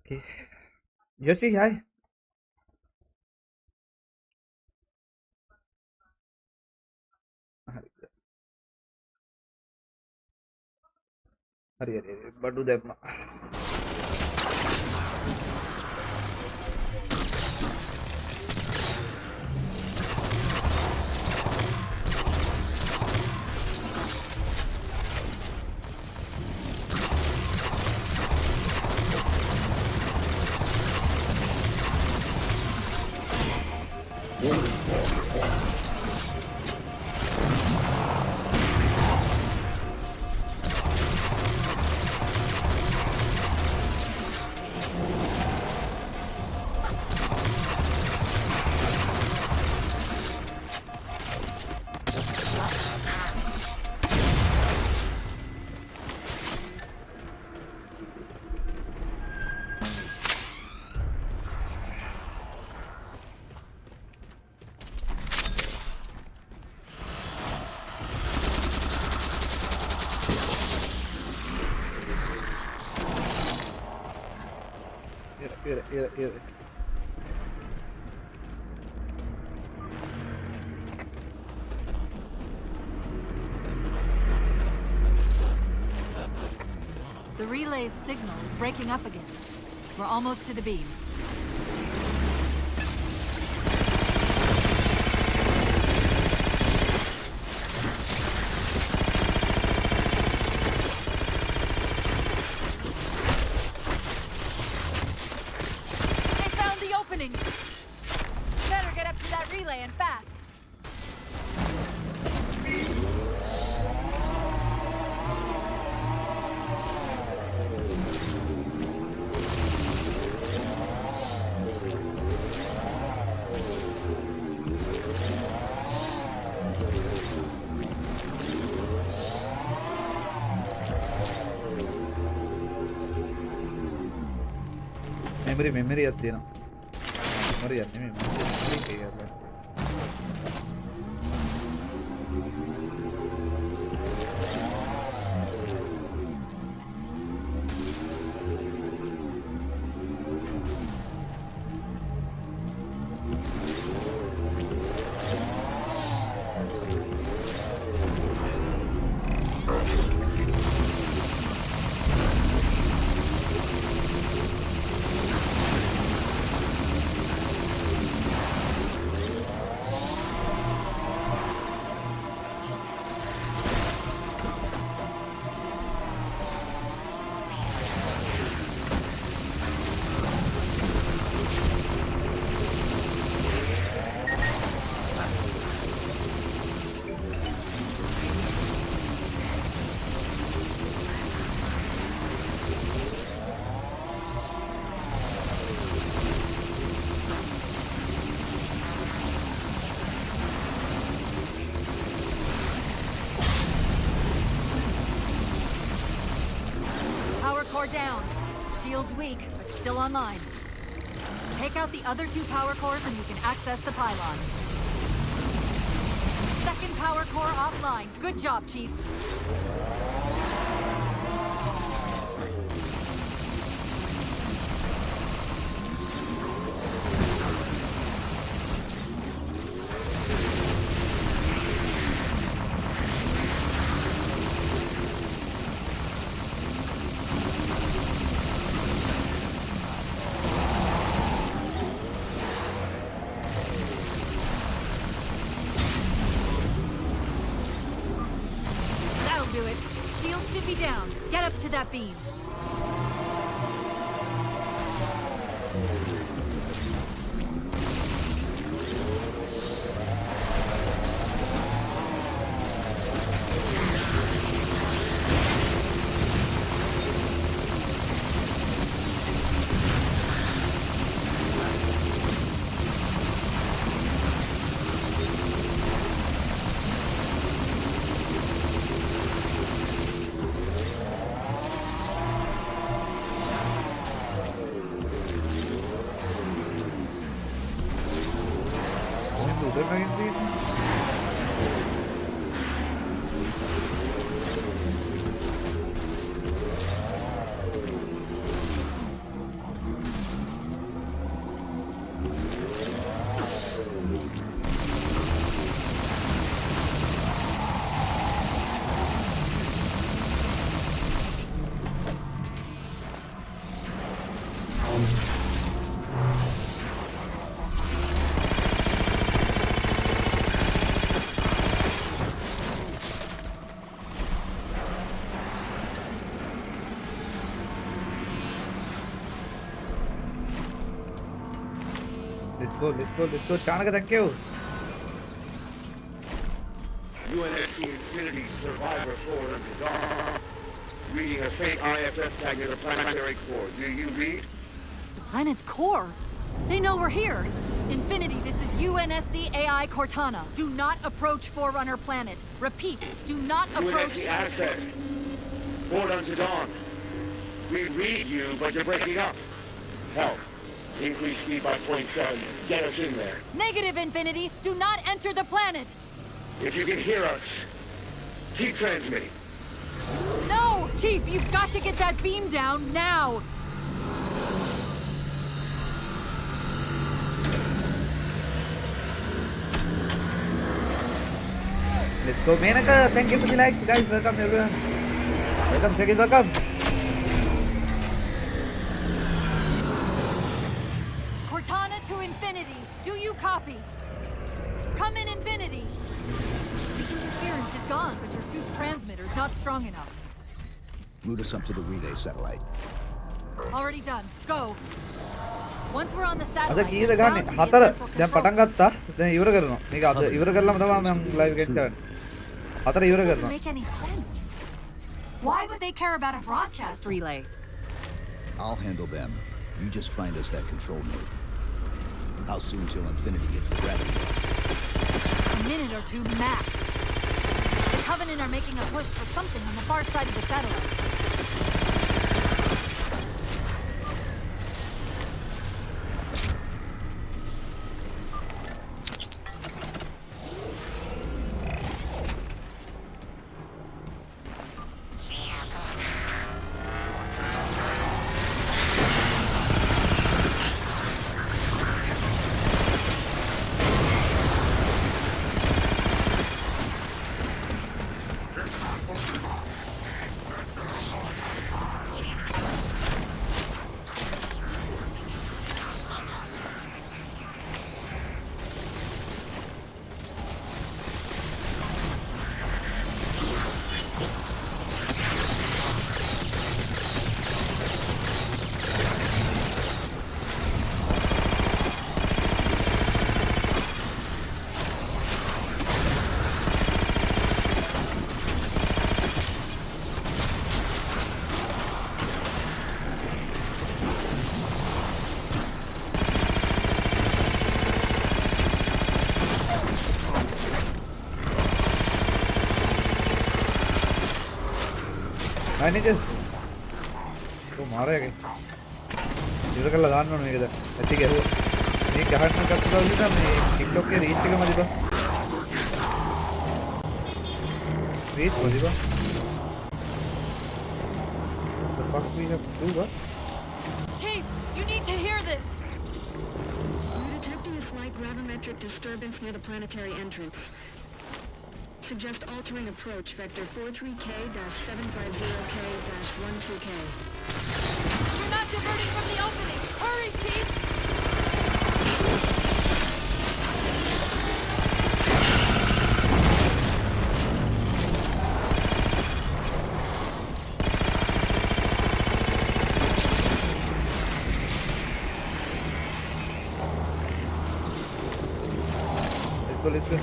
okay Yoshi hi හරි බඩු දැම්මා Yeah. The relay's signal is breaking up again. We're almost to the beam. Better get up to that relay and fast. memory at the memory Down. Shield's weak, but still online. Take out the other 2 power cores and we can access the pylon. Second power core offline. Good job, Chief. down. Get up to that beam. Let's go. Chanaka, thank you. UNSC Infinity Survivor Forward unto dawn. Reading a faint IFF tag near the planetary core. Do you read? The planet's core? They know we're here. Infinity, this is UNSC AI Cortana. Do not approach Forerunner planet. Repeat, do not approach... UNSC asset. Forward unto dawn. We read you, but you're breaking up. Help. Increase speed by 0.7. Get us in there. Negative, Infinity. Do not enter the planet. If you can hear us, keep transmitting. No! Chief, you've got to get that beam down now! Let's go, Menaka. Thank you for the likes, guys. Welcome, everyone. Welcome, second, welcome. Cortana to Infinity. Do you copy? Come in, Infinity. The interference is gone, but your suit's transmitter's not strong enough. Route us up to the relay satellite. Already done. Go. Once we're on the අද satellite, කීයද there's ගන්නේ? bound to be a 4. central දැන් control. පටන් ගත්තා. දැන් ඉවර කරනවා. මේක අද ඉවර කරලාම තමයි මම ලයිව් එක කරන්නේ. 4 ඉවර Doesn't කරනවා. make any sense. Why would they care about a broadcast relay? I'll handle them. You just find us that control node. How soon till Infinity hits the gravity well? A minute or two max. The Covenant are making a push for something on the far side of the satellite. Manager කො මාරයගේ ඉවර කරලා දාන්න ඕනේ මේක දැන් ඇටි ගැහුවා මේ ගහන්න ගත්තා විතර මේ TikTok එකේ රීච් එක මදි බා රීච් මදි බා the fuck we have to do bro? Chief, you need to hear this. We're detecting a slight gravimetric disturbance near the planetary entrance. Suggest altering approach vector 43K-750K-12K. You're not diverting from the opening. Hurry, Chief! let's go.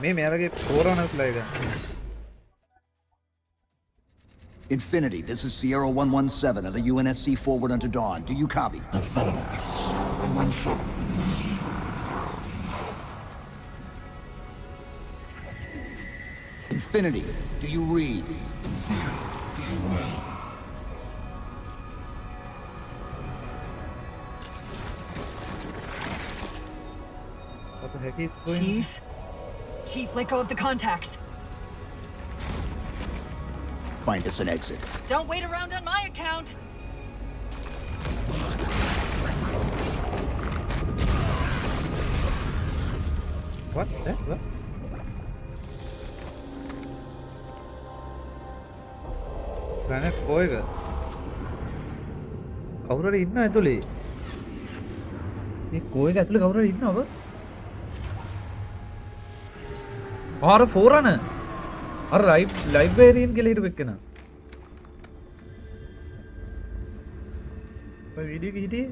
Me merage Forerunners like Infinity, this is Sierra 117 of the UNSC forward unto dawn. Do you copy? Infinity, do you read? What the heck is going? Chief, let go of the contacts. Find us an exit. Don't wait around on my account. What? What? Planet කොහෙද? කවුරු හරි ඉන්නවා ඇතුලේ. මේ කොහෙද ඇතුලේ කවුරු හරි ඉන්නවද? ආර ෆෝරන. අර ලයිබ්‍රේරියන් කියලා හිටපු එක්කන. ඔය වීඩියෝ එක හිටියේ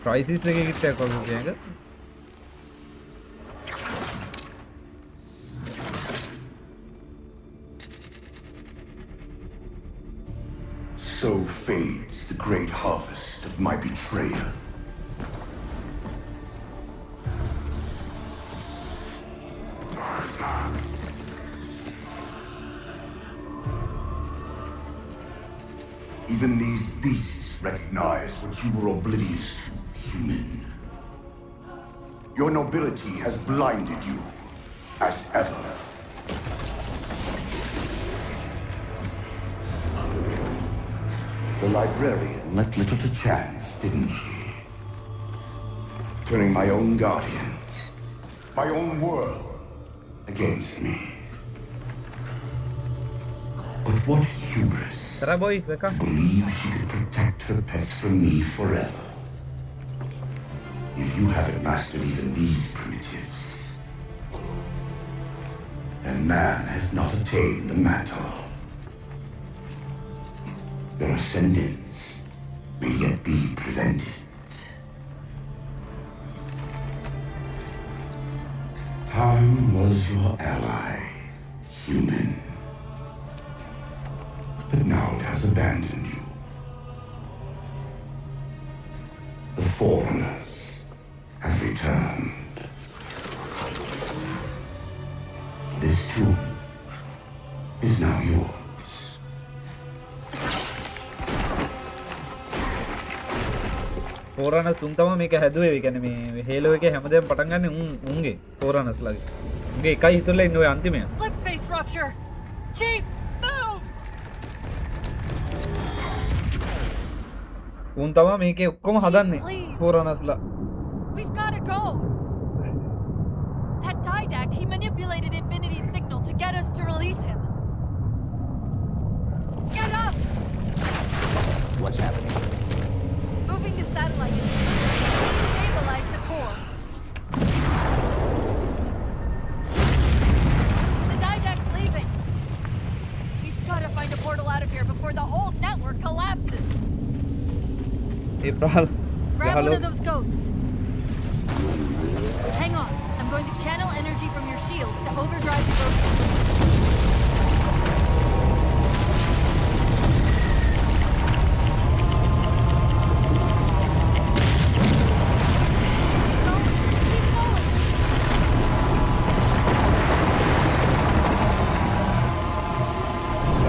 crisis එකේ කිට්ටයක් වගේ කියනක. So fades the great harvest of my betrayer. Even these beasts recognize what you were oblivious to, human. Your nobility has blinded you, as ever. The librarian left little to chance, didn't she? Turning my own guardians, my own world, against me. But what hubris to believe she could protect her pets from me forever. If you haven't mastered even these primitives, then man has not attained the matter. Your ascendance may yet be prevented. Time was your ally, human. But now it has abandoned you. The Forerunners have returned. This tomb is now yours. Forerunners තුන් තමයි මේක හැදුවේ. ඒ කියන්නේ මේ හේලෝ එකේ හැමදේම පටන් ගන්න උන්ගේ Forerunners ලාගේ. උන්ගේ එකයි හිතුවලා ඉන්නේ ඔය අන්තිමය. Slip space rupture. Chief, move. උන් තමයි මේකේ ඔක්කොම හදන්නේ Forerunners ලා. We've got to go. That Didact, he manipulated Infinity's signal to get us to release him. Get up. What's happening? Moving the satellite and stabilize the core. The Didact's leaving. We've got to find a portal out of here before the whole network collapses. Grab one of those ghosts. Hang on. I'm going to channel energy from your shields to overdrive the ghost.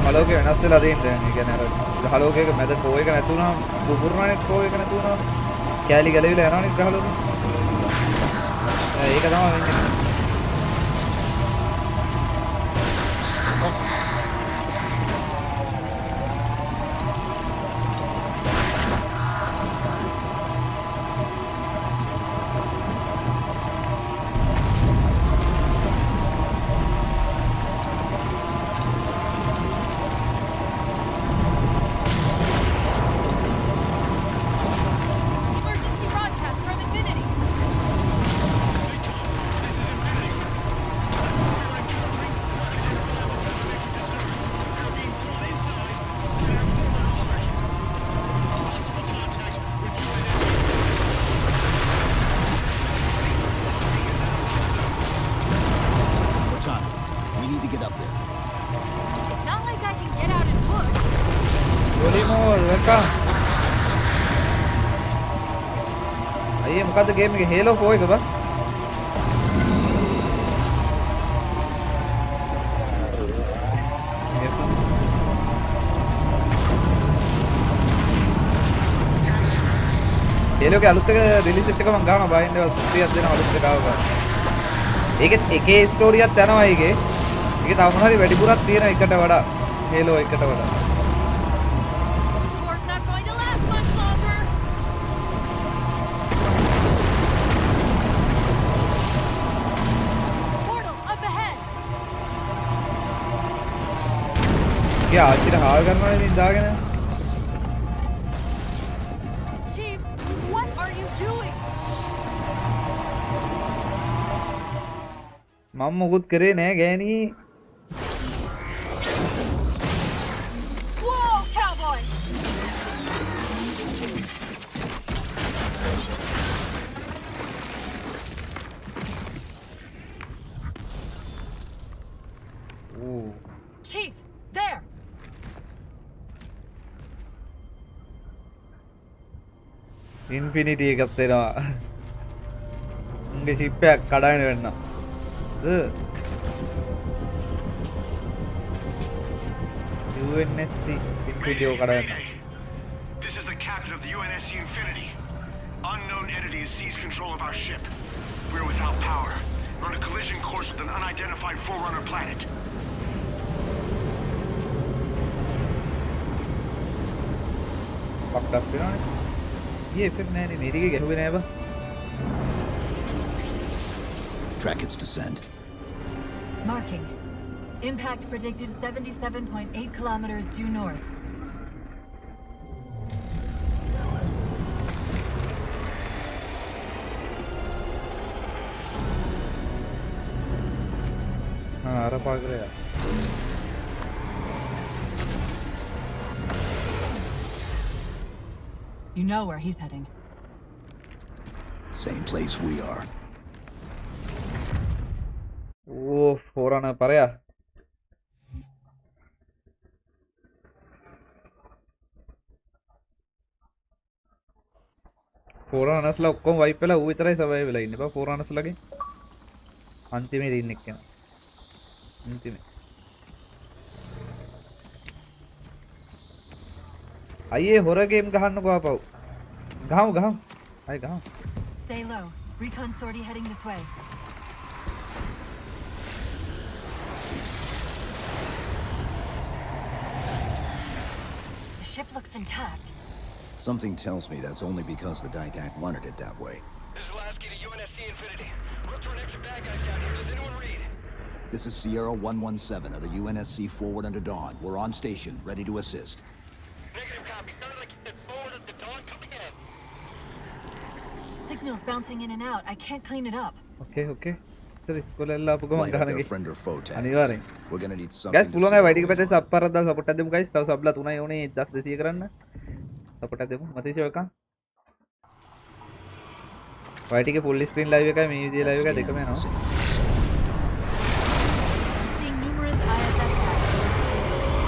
ගහලෝක වෙනස් වෙලා තියෙන්නේ. ඒ කියන්නේ අර ගහලෝකයක මැද ටෝ එක නැතුණා, පුපුරනනේ ටෝ එක නැතුණා. කැලි ගැලවිලා යනවනේ ගහලෝකෙ. ඒක තමයි වෙන්නේ. Emergency broadcast from Infinity. It's not like I can get out and push. Golimol, welcome. අයියේ මොකද්ද ගේම් එකේ Halo 4 එක බා? Halo එකේ අලුත් එක රිලීස් එක මම ගන්නවා බයින්ඩ් එක 30ක් දෙනවා අලුත් එක ආව ගන්න. ඒකෙත් එකේ ස්ටෝරියක් යනවා ඒකේ. ඒකේ තව මොනවා හරි වැඩිපුරක් තියෙනවා එකට වඩා. Halo එකට වඩා. क्या आखिर हार करना नहीं दागे ना Chief, what are you doing? मम्मा खुद करे ने गए नहीं Whoa, cowboy! Ooh. Chief, there! Infinity එකක් දෙනවා. උන්ගේ ship එක කඩාගෙන වෙන්න. UNSC Infinity එක කඩාගෙන. This is the captain of the UNSC Infinity. Unknown entity has seized control of our ship. We're without power. We're on a collision course with an unidentified forerunner planet. Fucked up වෙනවනේ. ये effect නැහැ නේ මේක ගැහුවේ නෑ බා. Track its descent. Marking. Impact predicted 77.8 kilometers due north. අර පාගරය. You know where he's heading. Same place we are. Oh, forerunner paraya. Forerunners ලා ඔක්කොම wipe වෙලා ඌ විතරයි survive වෙලා ඉන්නේ. බා forerunners ලාගේ අන්තිමේ ඉන්න එක්කන. අන්තිමේ. අයියේ හොර ගේම් ගහන්නකෝ ආපහු. ගහමු. අය ගහමු. Stay low. Recon sortie heading this way. The ship looks intact. Something tells me that's only because the Didac wanted it that way. This is Lasky to UNSC Infinity. We're up to an extra bad guys down here. Does anyone read? This is Sierra 117 of the UNSC Forward Under Dawn. We're on station, ready to assist. Negative copy. Sounded like you said forward at the dawn. Come again. Signals bouncing in and out. I can't clean it up. Okay. Sir, iskola ella apu gama Light up gahana their ge. friend or foe tags. අනිවාර්යෙන්. We're gonna need something. Guys, පුළුවන් අය YT එක පැත්තේ sub පාරක් දාලා support එකක් දෙමු guys. තව සබ්ලා 3යි ඕනේ 1200 කරන්න. සපෝට් එකක් දෙමු. මතීෂෝ එකක්. වයිටි එකේ full screen live එකයි මේ විදිහේ live එකයි දෙකම යනවා. Seeing numerous IFF tags.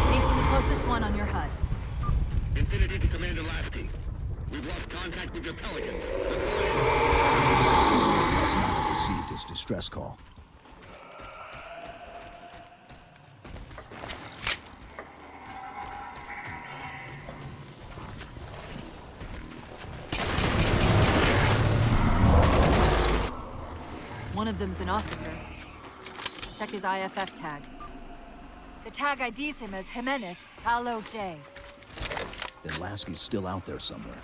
Painting the closest one on your HUD. Infinity to Commander Lasky. We've lost contact with your Pelicans. Must not have received his distress call. One of them's an officer. Check his IFF tag. The tag IDs him as Jimenez Palo J. Then Lasky's still out there somewhere.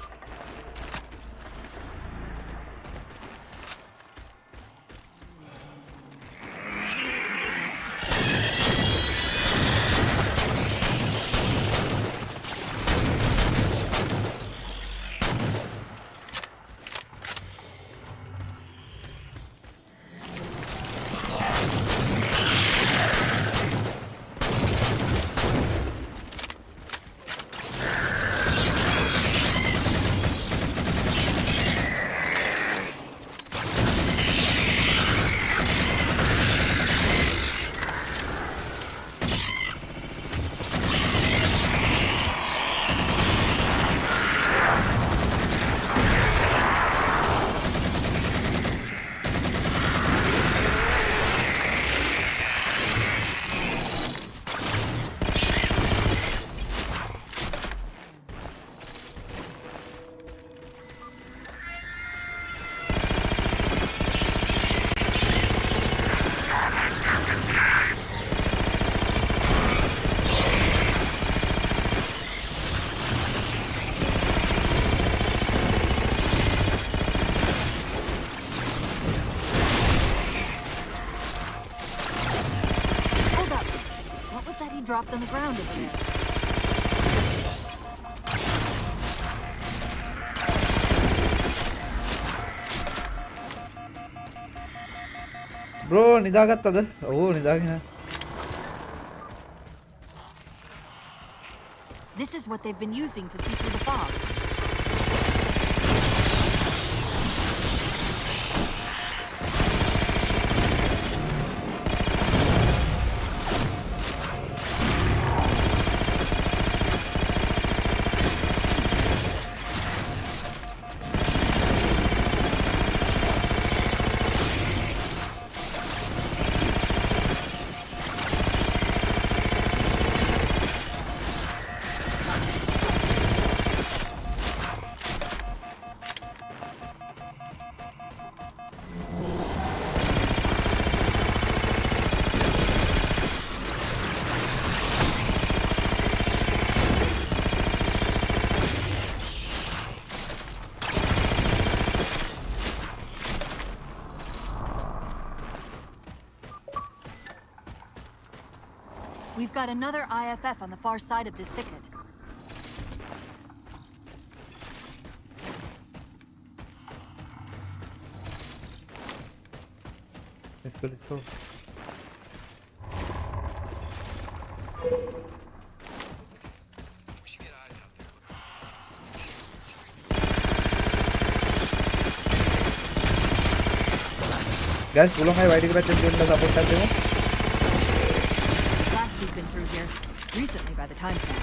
dropped on the ground over there. Bro, නිදාගත්තද? ඔව් නිදාගෙන. This is what they've been using to see through the fog. We've got another IFF on the far side of this thicket. Let's go, let's go. Guys, tulong kayo wide kita champion na support natin mo. He's been through here recently by the timestamp.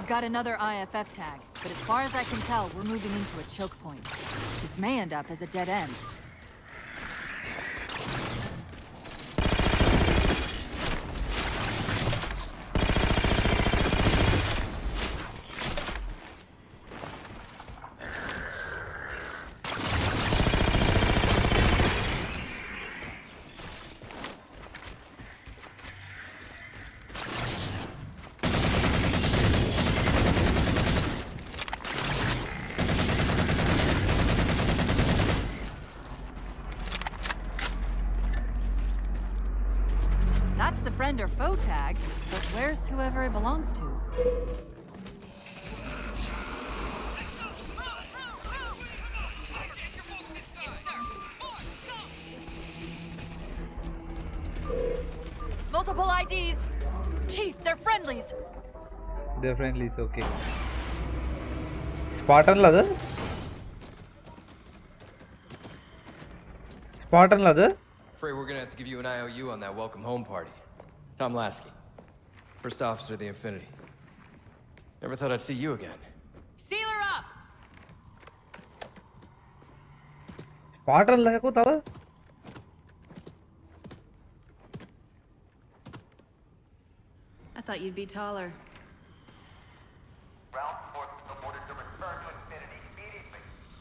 Got another IFF tag, but as far as I can tell, we're moving into a choke point. This may end up as a dead end. That's the friend or foe tag, but where's whoever it belongs to? Multiple IDs! Chief, they're friendlies! They're friendlies, okay. Spartan ladder? Spartan ladder? Afraid we're gonna have to give you an IOU on that welcome home party. Tom Lasky, first officer of the Infinity. Never thought I'd see you again. Seal her up! Spartan ladder ko tawa? I thought you'd be taller.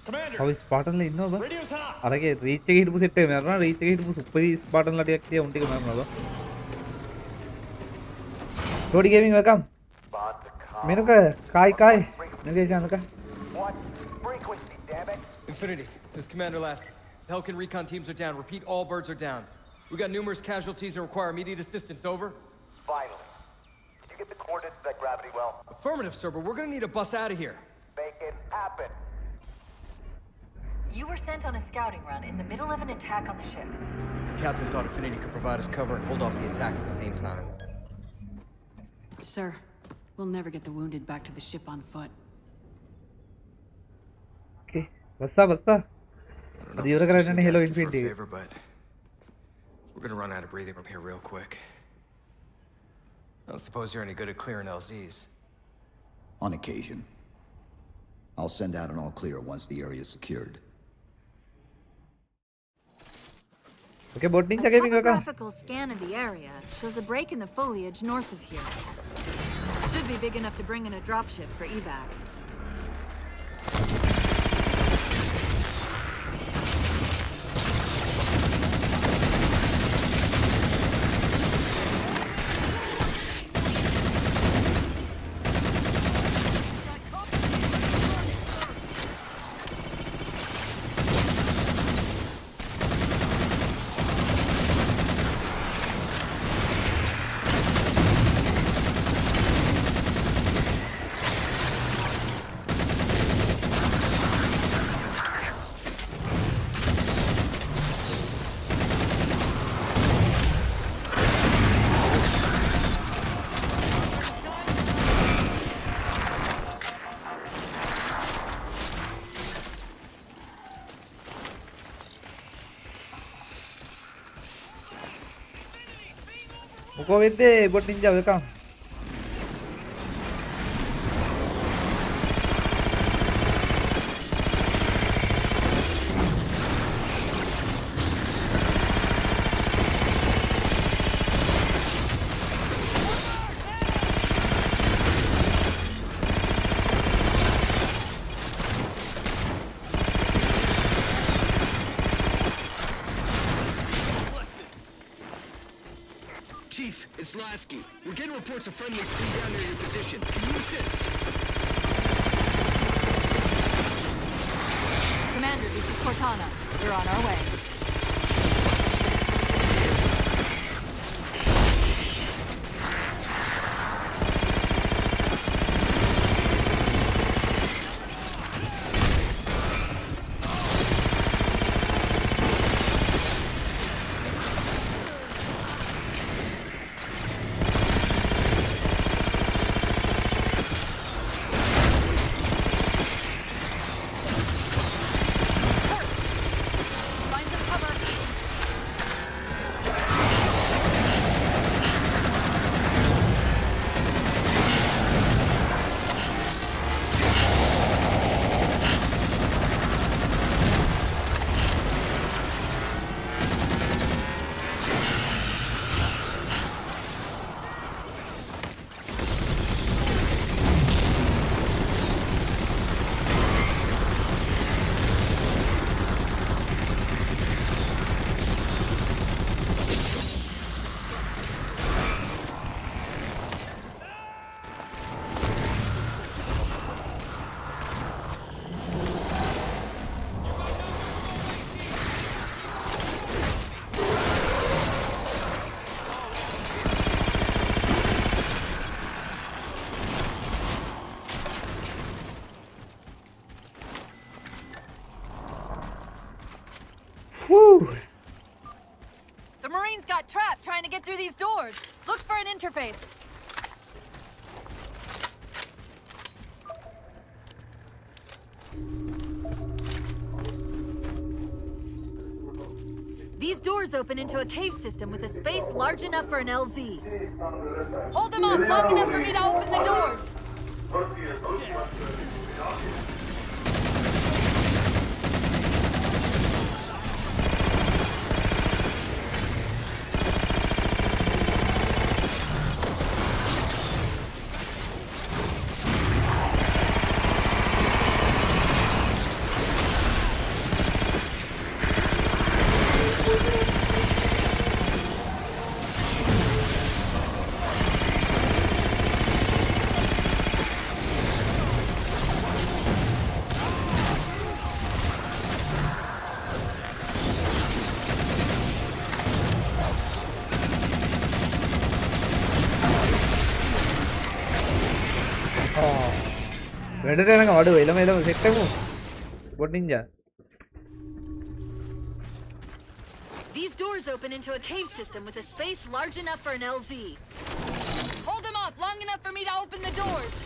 Commander! How is Spartan ladder inno ba? Radio's hot! Arage reach එක හිටපු set එක මරනවා reach එක හිටපු super Spartan ladder එකක් තියා උන් ටික මරනවා බා. Cody Gaming welcome. Menuka, Kai. Menuka. What frequency, damn it? Infinity, this is Commander Lasky. The Helkin recon teams are down. Repeat, all birds are down. We got numerous casualties and require immediate assistance. Over. Finally. Did you get the coordinates of that gravity well? Affirmative, sir, but we're gonna need a bus out of here. Make it happen. You were sent on a scouting run in the middle of an attack on the ship. The captain thought Infinity could provide us cover and hold off the attack at the same time. Sir, we'll never get the wounded back to the ship on foot. Okay, what's up? I don't know if it's too soon to ask you for a favor, but we're gonna run out of breathing room here real quick. I don't suppose you're any good at clearing LZs. On occasion. I'll I'll send out an all clear once the area is secured. Okay, bot ninja A gaming ka. topographical scan of the area shows a break in the foliage north of here. Should be big enough to bring in a dropship for evac. Muko wedde bot ninja welcome. Chief, it's Lasky. We're getting reports of friendlies pinned down near your position. Can you assist? Commander, this is Cortana. We're on our way. Whew. The Marines got trapped trying to get through these doors. Look for an interface. These doors open into a cave system with a space large enough for an LZ. Hold them off long enough for me to open the doors. වැඩට යනකම් අඩු එළම එළම set එකමු bot ninja. These doors open into a cave system with a space large enough for an LZ. Hold them off long enough for me to open the doors.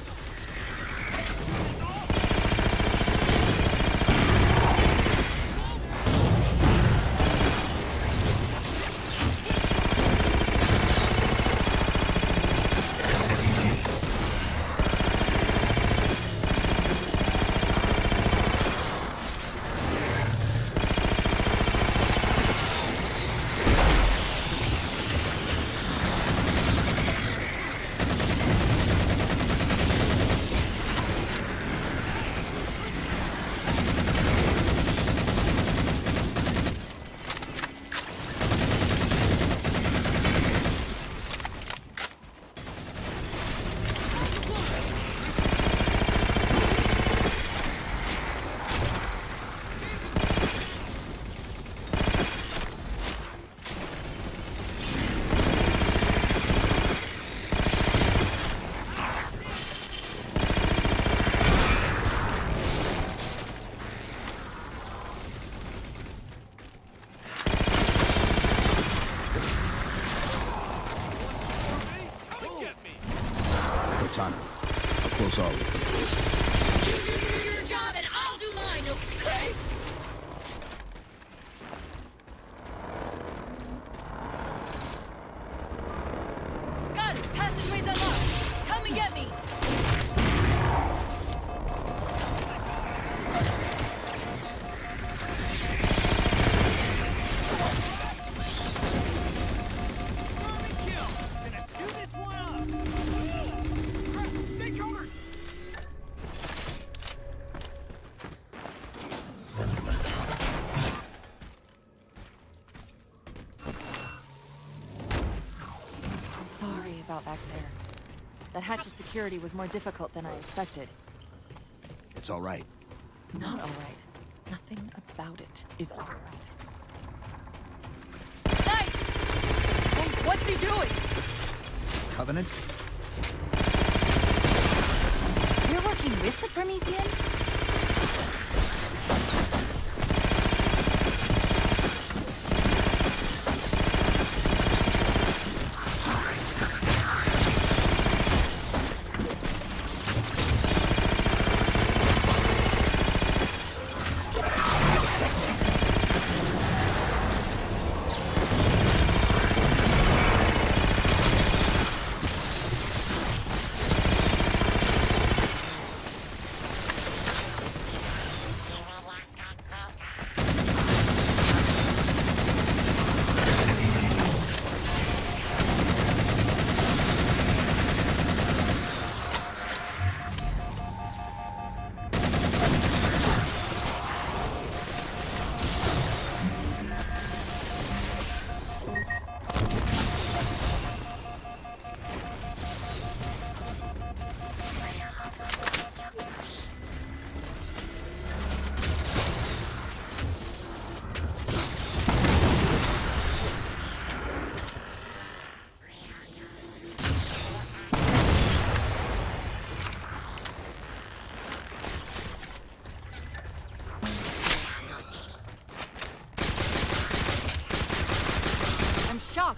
out back there. That hatch's security was more difficult than I expected. It's all right. It's not all right. Nothing about it is all right. Knight! Hey, what's he doing? Covenant? You're working with the Prometheans?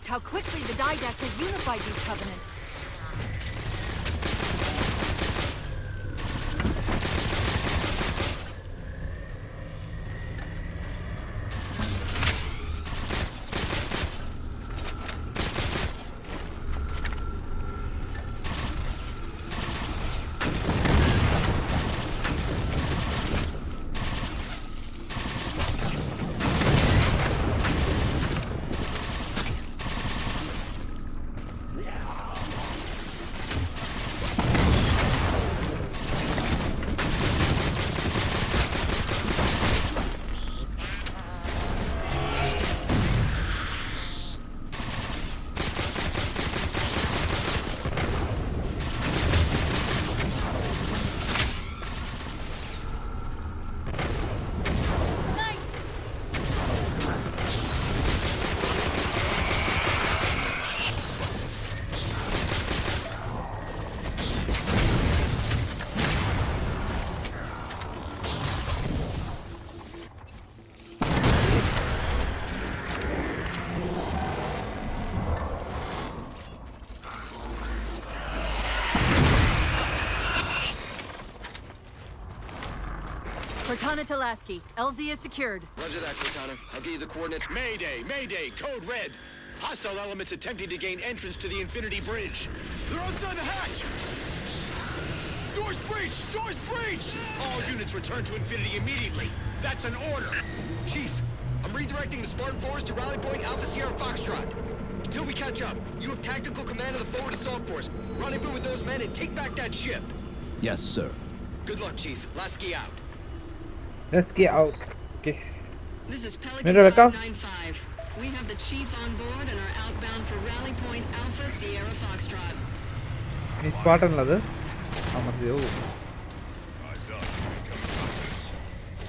How quickly the Didact has unified these covenants. Cortana to Lasky. LZ is secured. Roger that, Cortana. I'll give you the coordinates. Mayday! Mayday! Code red! Hostile elements attempting to gain entrance to the Infinity Bridge. They're outside the hatch! Doors breached! Doors breached! All units return to Infinity immediately. That's an order. Chief, I'm redirecting the Spartan force to rally point Alpha Sierra Foxtrot. Until we catch up, you have tactical command of the forward assault force. Rendezvous with those men and take back that ship. Yes, sir. Good luck, Chief. Lasky out. Let's get out. Okay. This is Pelican Mirror, welcome. 595. We have the Chief on board and are outbound for Rally Point Alpha Sierra Foxtrot. Ni Spartan la adu. Amadhiyo.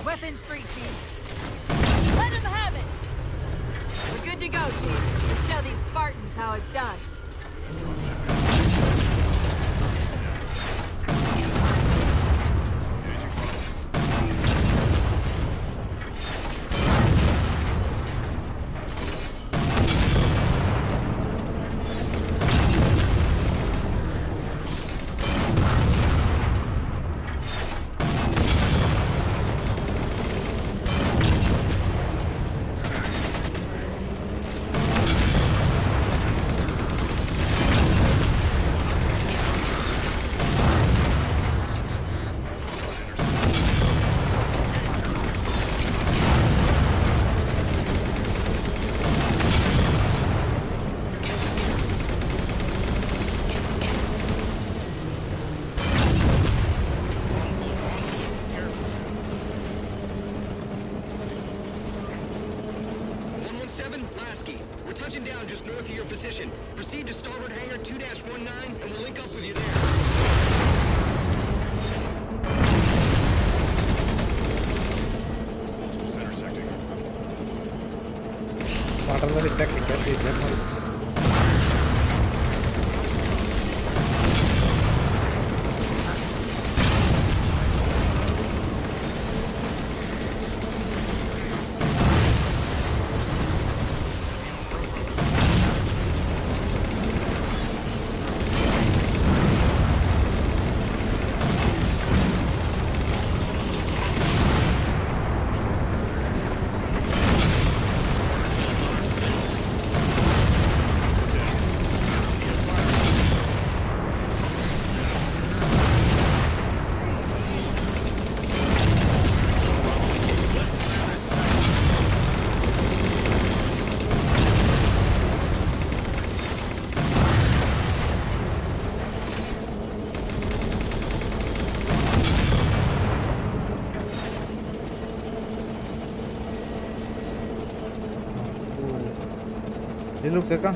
Weapons free, Chief. Let him have it. We're good to go, Chief. Let's show these Spartans how it's done. 7, Lasky. We're touching down just north of your position. Proceed to starboard hangar 2-19 and we'll link up with you there. Center sector. Spartan was attacking that is look देखा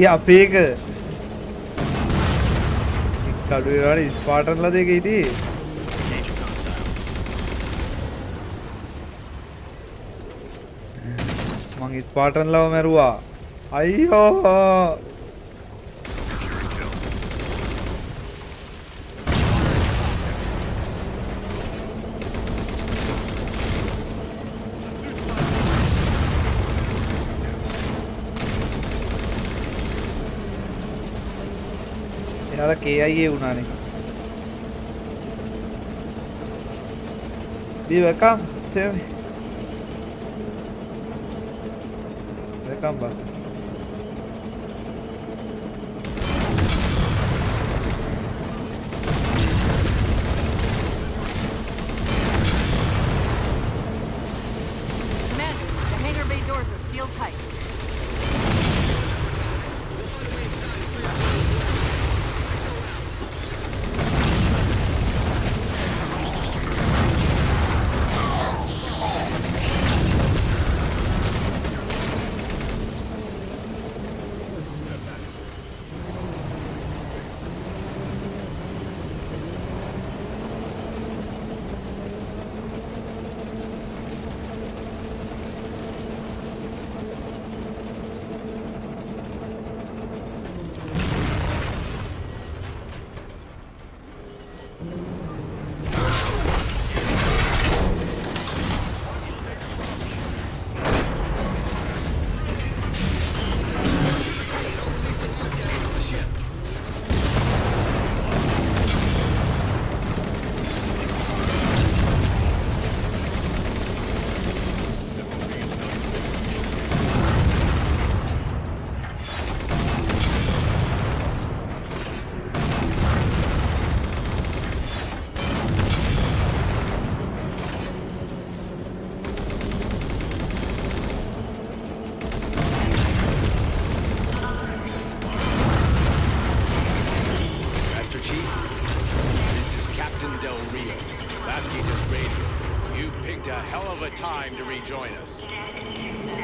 या fake කඩුවේ වල ස්පාටන් ලා දෙක හිටියේ මං ස්පාටන් ලාව මැරුවා අයියෝ यार KIA उन्होंने भी welcome bro Commander, the hangar bay doors are sealed tight.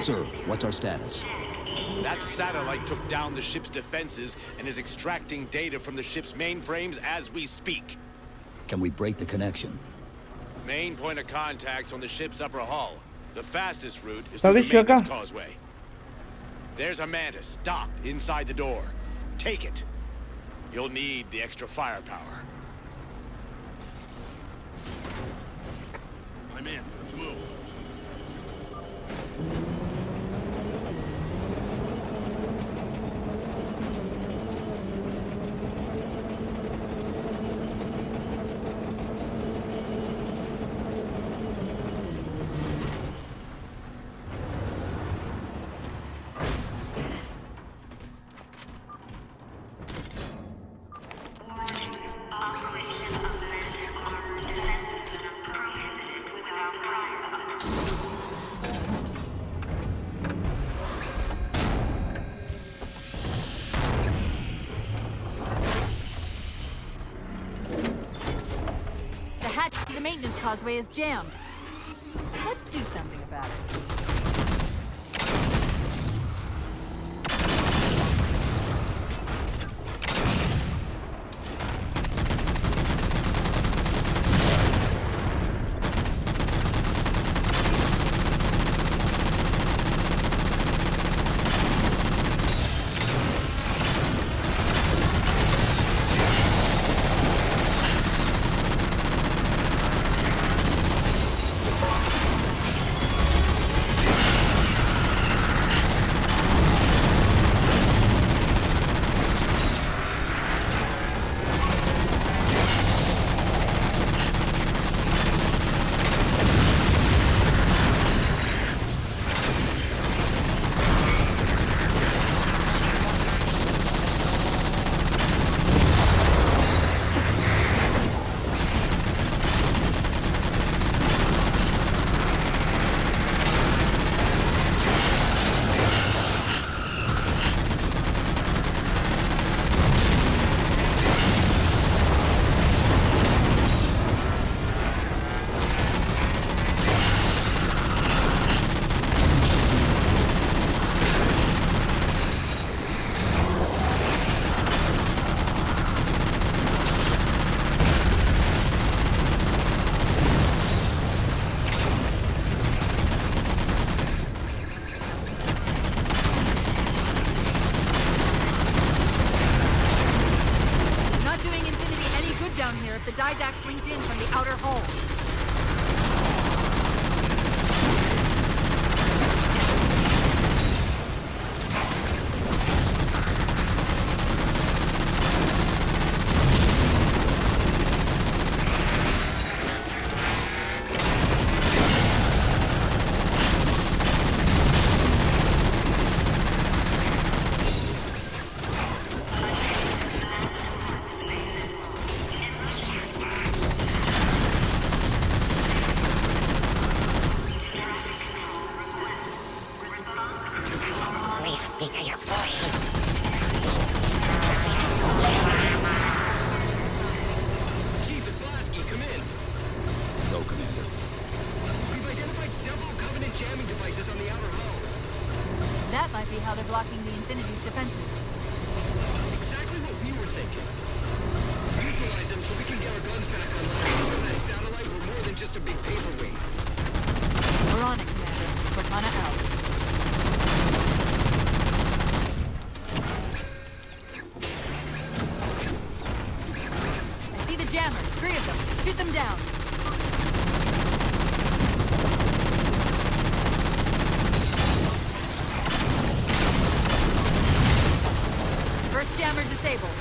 Sir, what's our status? That satellite took down the ship's defenses and is extracting data from the ship's mainframes as we speak. Can we break the connection? Main point of contact's on the ship's upper hull. The fastest route is through the maintenance causeway. There's a Mantis docked inside the door. Take it. You'll need the extra firepower. I'm in. Let's move. The hatch to the maintenance causeway is jammed. Let's do something about it. The Didact's linked in from the outer hull. That might be how they're blocking the Infinity's defenses. Exactly what we were thinking. Neutralize them so we can get our guns back online. So that satellite were more than just a big paperweight. We're on it, Commander. Cortana out. I see the jammers. 3 of them. Shoot them down. First jammer disabled.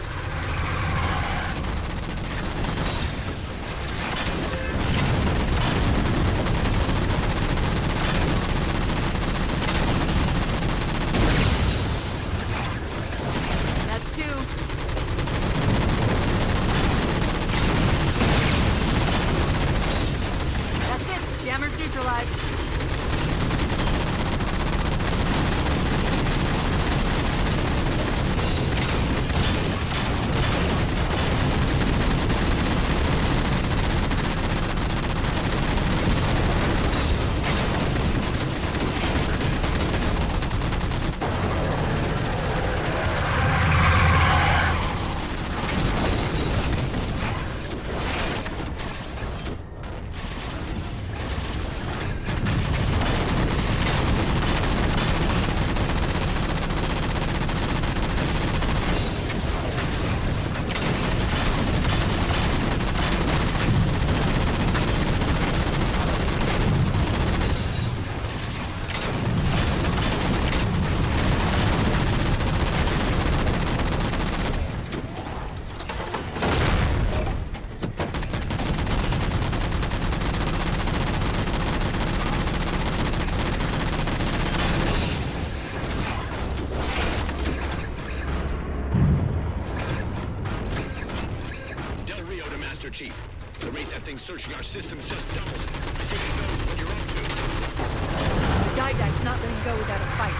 That's 2. That's it. Jammers neutralized. crashing our systems just doubled. I think it knows what you're up to. The Didact's not letting go without a fight.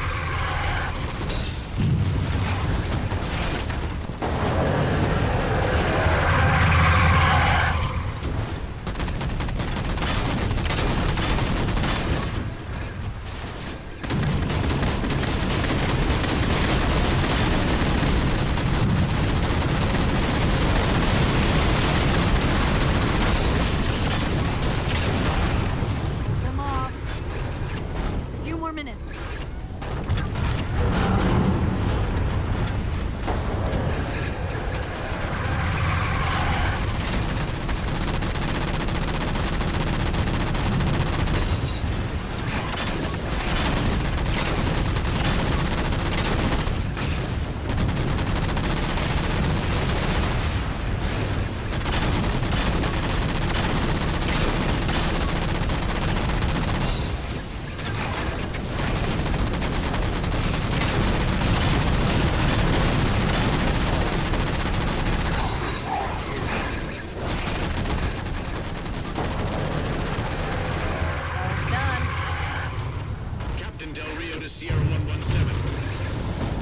Sierra 117.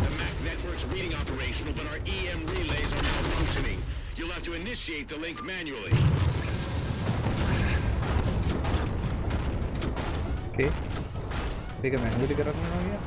The MAC network's reading operational, but our EM relays are malfunctioning. You'll have to initiate the link manually. Okay. Take a manually කරන්න ඕනේ.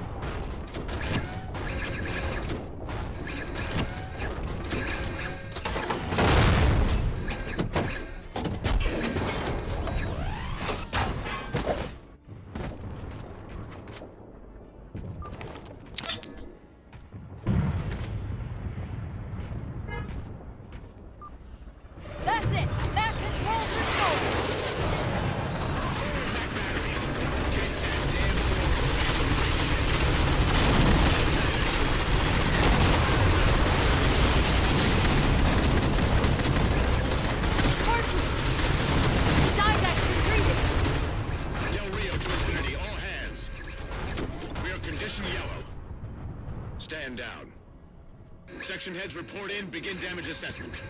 Section heads report in, begin damage assessment.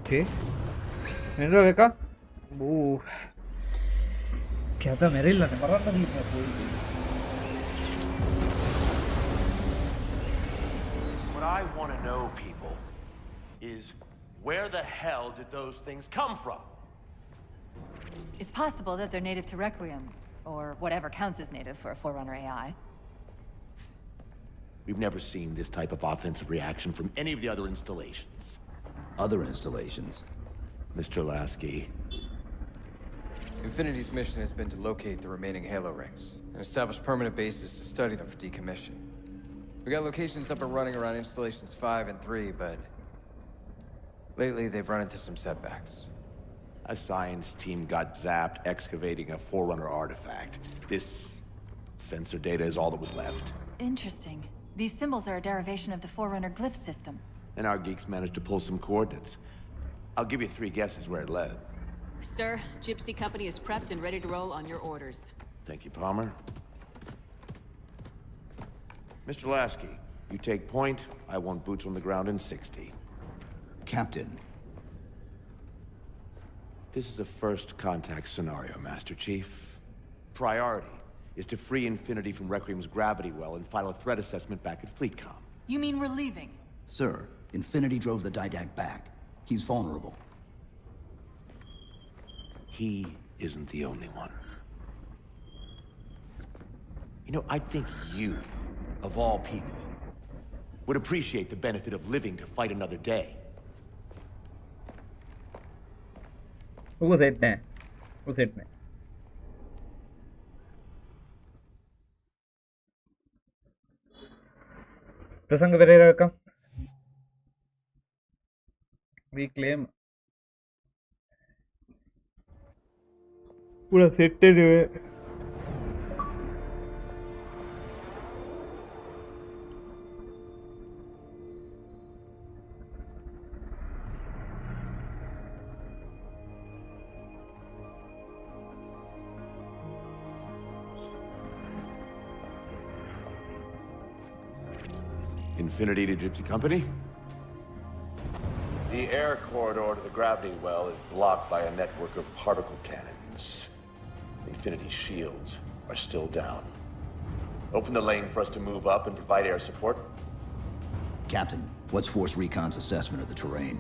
Okay. Enro එක. ඕ. කැත මෙරිල්ලනේ මරන්න දීලා පොයි. What I want to know, people, is where the hell did those things come from? It's possible that they're native to Requiem, or whatever counts as native for a Forerunner AI. We've never seen this type of offensive reaction from any of the other installations. Other installations? Mr. Lasky. Infinity's mission has been to locate the remaining Halo rings and establish permanent bases to study them for decommission. We got locations up and running around installations 5 and 3, but lately they've run into some setbacks. A science team got zapped excavating a Forerunner artifact. This sensor data is all that was left. Interesting. These symbols are a derivation of the Forerunner glyph system. And our geeks managed to pull some coordinates. I'll give you 3 guesses where it led. Sir, Gypsy Company is prepped and ready to roll on your orders. Thank you, Palmer. Mr. Lasky, you take point. I want boots on the ground in 60. Captain. This is a first contact scenario, Master Chief. Priority is to free Infinity from Requiem's gravity well and file a threat assessment back at FleetCom. You mean we're leaving? Sir, Infinity drove the Didact back. He's vulnerable. He isn't the only one. You know, I think you, of all people, would appreciate the benefit of living to fight another day. Who was it there? Who's it there? Prasanga Perera we claim पूरा set है Infinity to Gypsy Company? The air corridor to the gravity well is blocked by a network of particle cannons. Infinity's shields are still down. Open the lane for us to move up and provide air support. Captain, what's Force Recon's assessment of the terrain?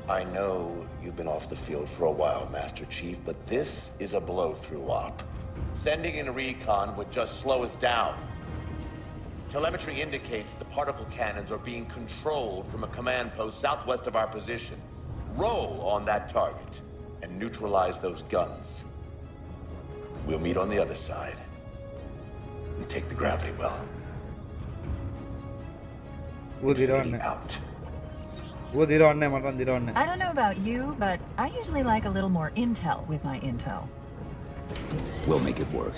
I know you've been off the field for a while, Master Chief, but this is a blow-through op. Sending in recon would just slow us down. Telemetry indicates the particle cannons are being controlled from a command post southwest of our position. Roll on that target and neutralize those guns. We'll meet on the other side and take the gravity well. Infinity out. I don't know about you, but I usually like a little more intel with my intel. We'll make it work.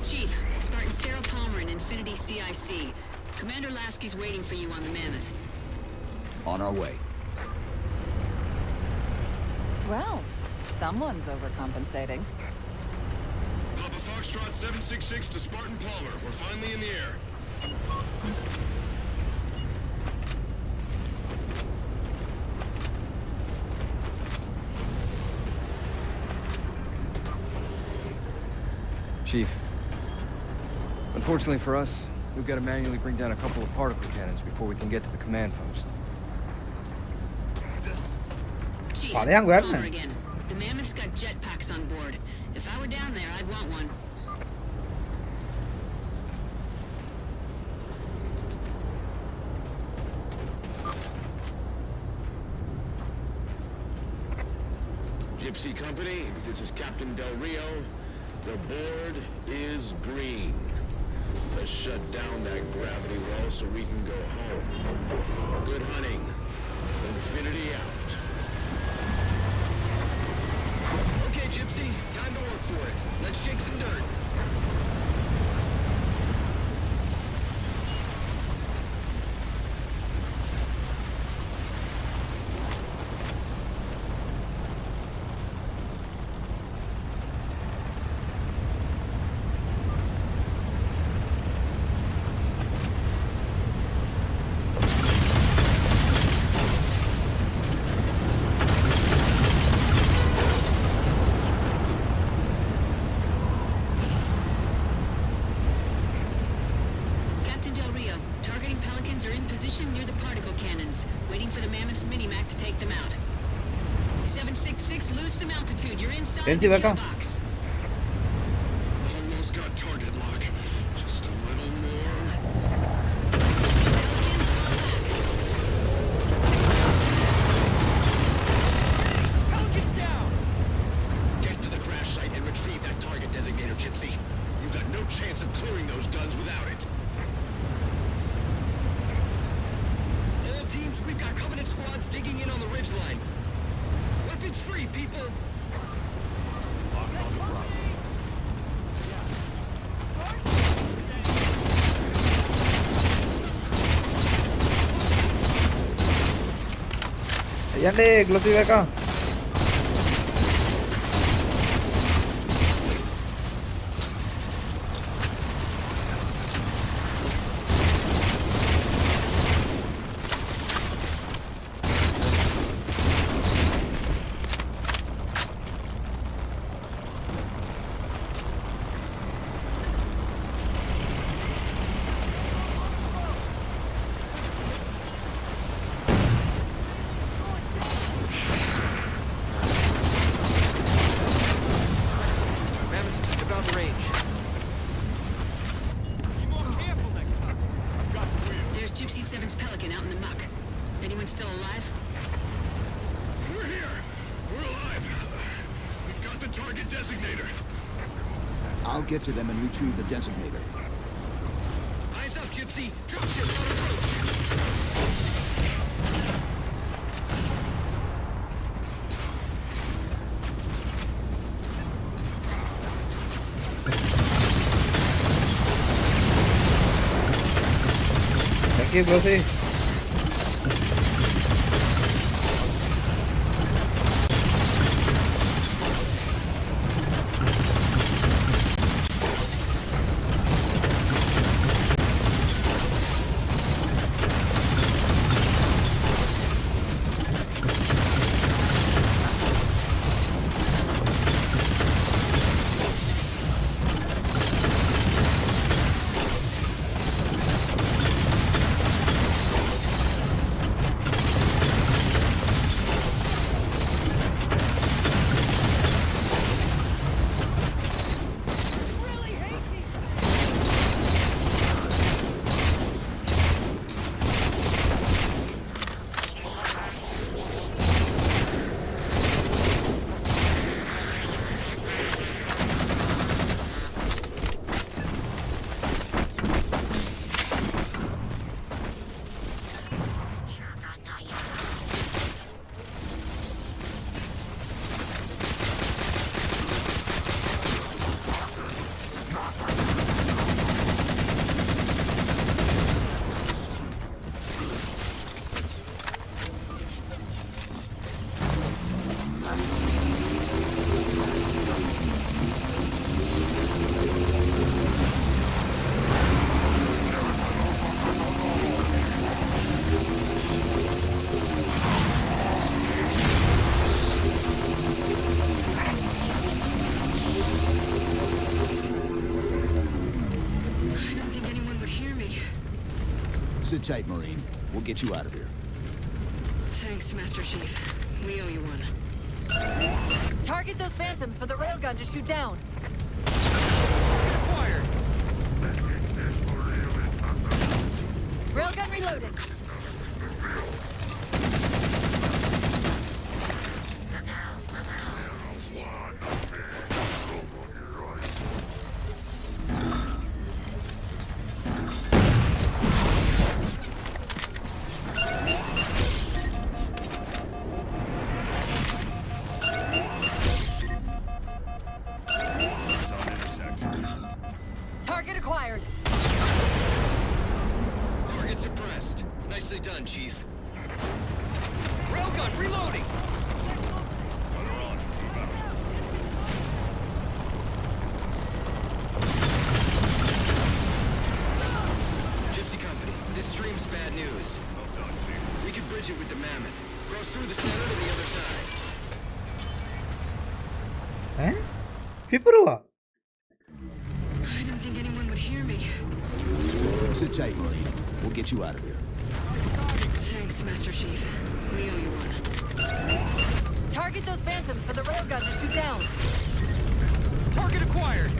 Chief, Spartan Sarah Palmer in Infinity CIC. Commander Lasky's waiting for you on the Mammoth. On our way. Well, someone's overcompensating. Papa Foxtrot 766 to Spartan Palmer. We're finally in the air. Chief, unfortunately for us, we've got to manually bring down a couple of particle cannons before we can get to the command post. Chief, Palmer again. The Mammoth's got jetpacks on board. If I were down there, I'd want one. Gypsy Company, this is Captain Del Rio. The board is green. Let's shut down that gravity well so we can go home. Good hunting. Infinity out. Okay, Gypsy, time to work for it. Let's shake some dirt. welcome. Almost got target lock. Just a little more. Pelicans down! Get to the crash site and retrieve that target designator, Gypsy. You've got no chance of clearing those guns without it. All teams, we've got Covenant squads digging in on the ridgeline. Weapons free, people! Yande, glossy welcome. I'll get to them and retrieve the designator. Eyes up, Gypsy! Dropships on approach! Thank you, Glossy. Sit tight, Marine. We'll get you out of here. Thanks, Master Chief. We owe you one. Target those phantoms for the railgun to shoot down. Acquired. Railgun reloaded. Target acquired. Target suppressed. Nicely done, Chief. Railgun reloading. Gypsy Company, this stream's bad news. We could bridge it with the mammoth. Cross through the center to the other side. Pipurua. I didn't think anyone would hear me. Sit tight, Marine. We'll get you out of here. Thanks, Master Chief. We owe you one. Target those phantoms for the railgun to shoot down. Target acquired.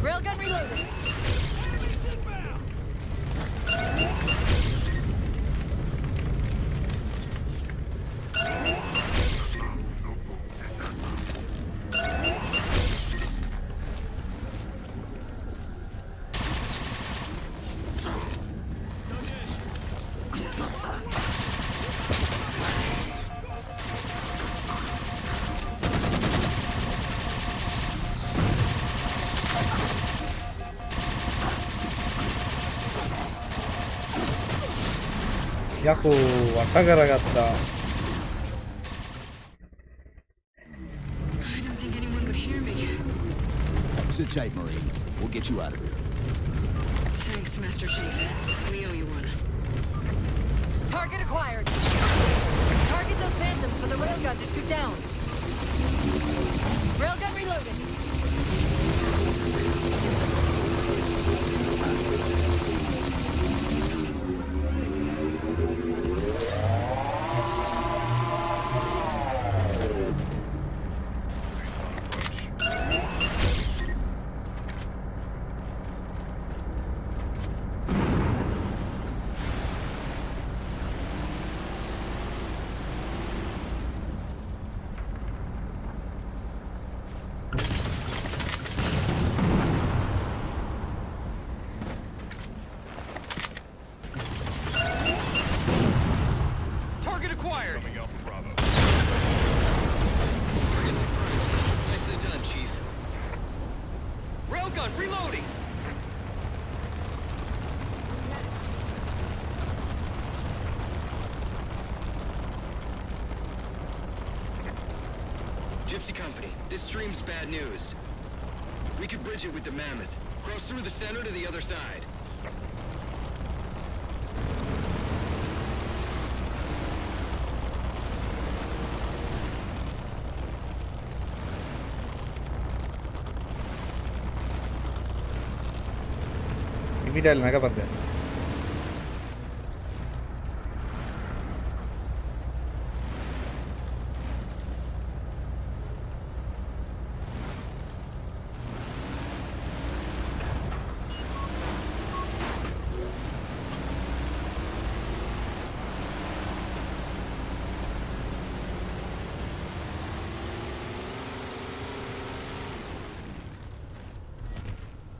Railgun reloaded. යකෝ වට කරගත්තා. I didn't think anyone would hear me. Sit tight, Marine. We'll get you out of here. Thanks, Master Chief. We owe you one. Target acquired. Target those phantoms for the railgun to shoot down. Railgun reloaded. Target acquired. Coming out from Bravo. Target suppressed. Nicely done, Chief. Railgun reloading. Gypsy Company, this stream's bad news. We could bridge it with the mammoth. Cross through the center to the other side. ඉමිටල් නැක පද්ද.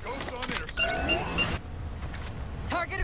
Ghost on intercept. Target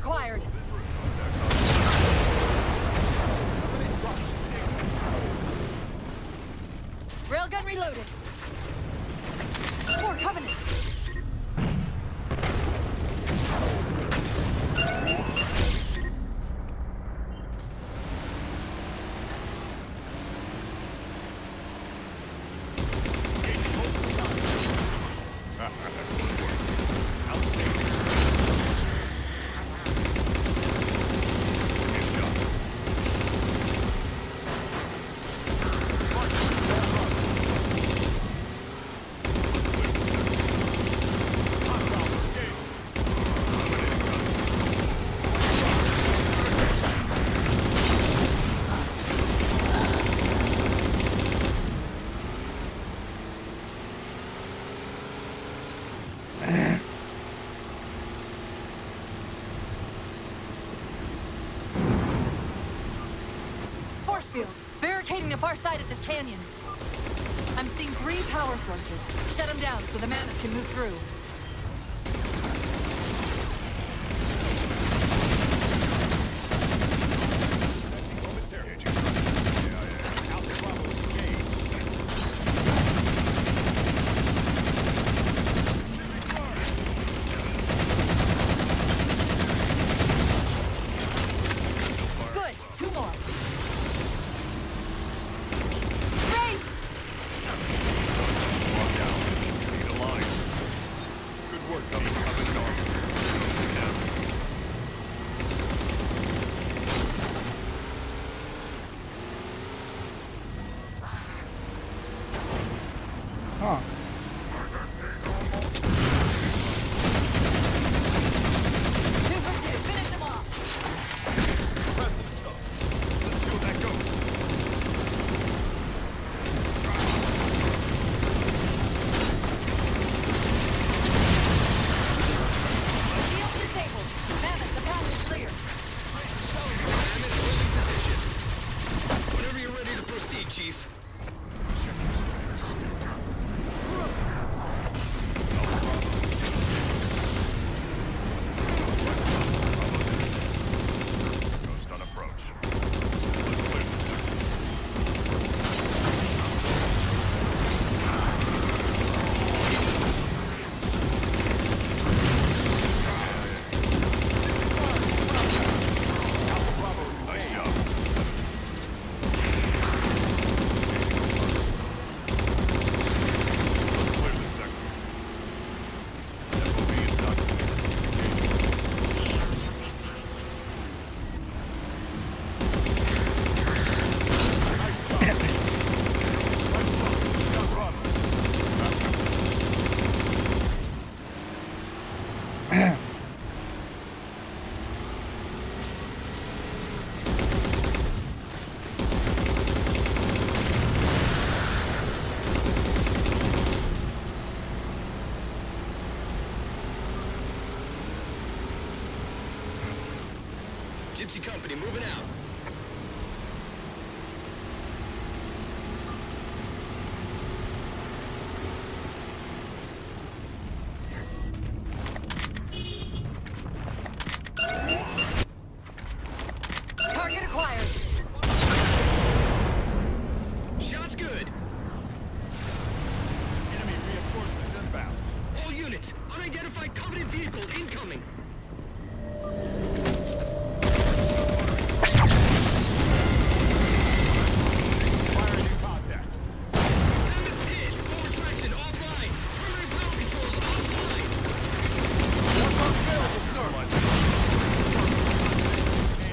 the far side of this canyon. I'm seeing 3 power sources. Shut them down so the mammoth can move through. Gypsy Company moving out. Target acquired. Shot's good. Enemy reinforcements inbound. All units, unidentified Covenant vehicle incoming.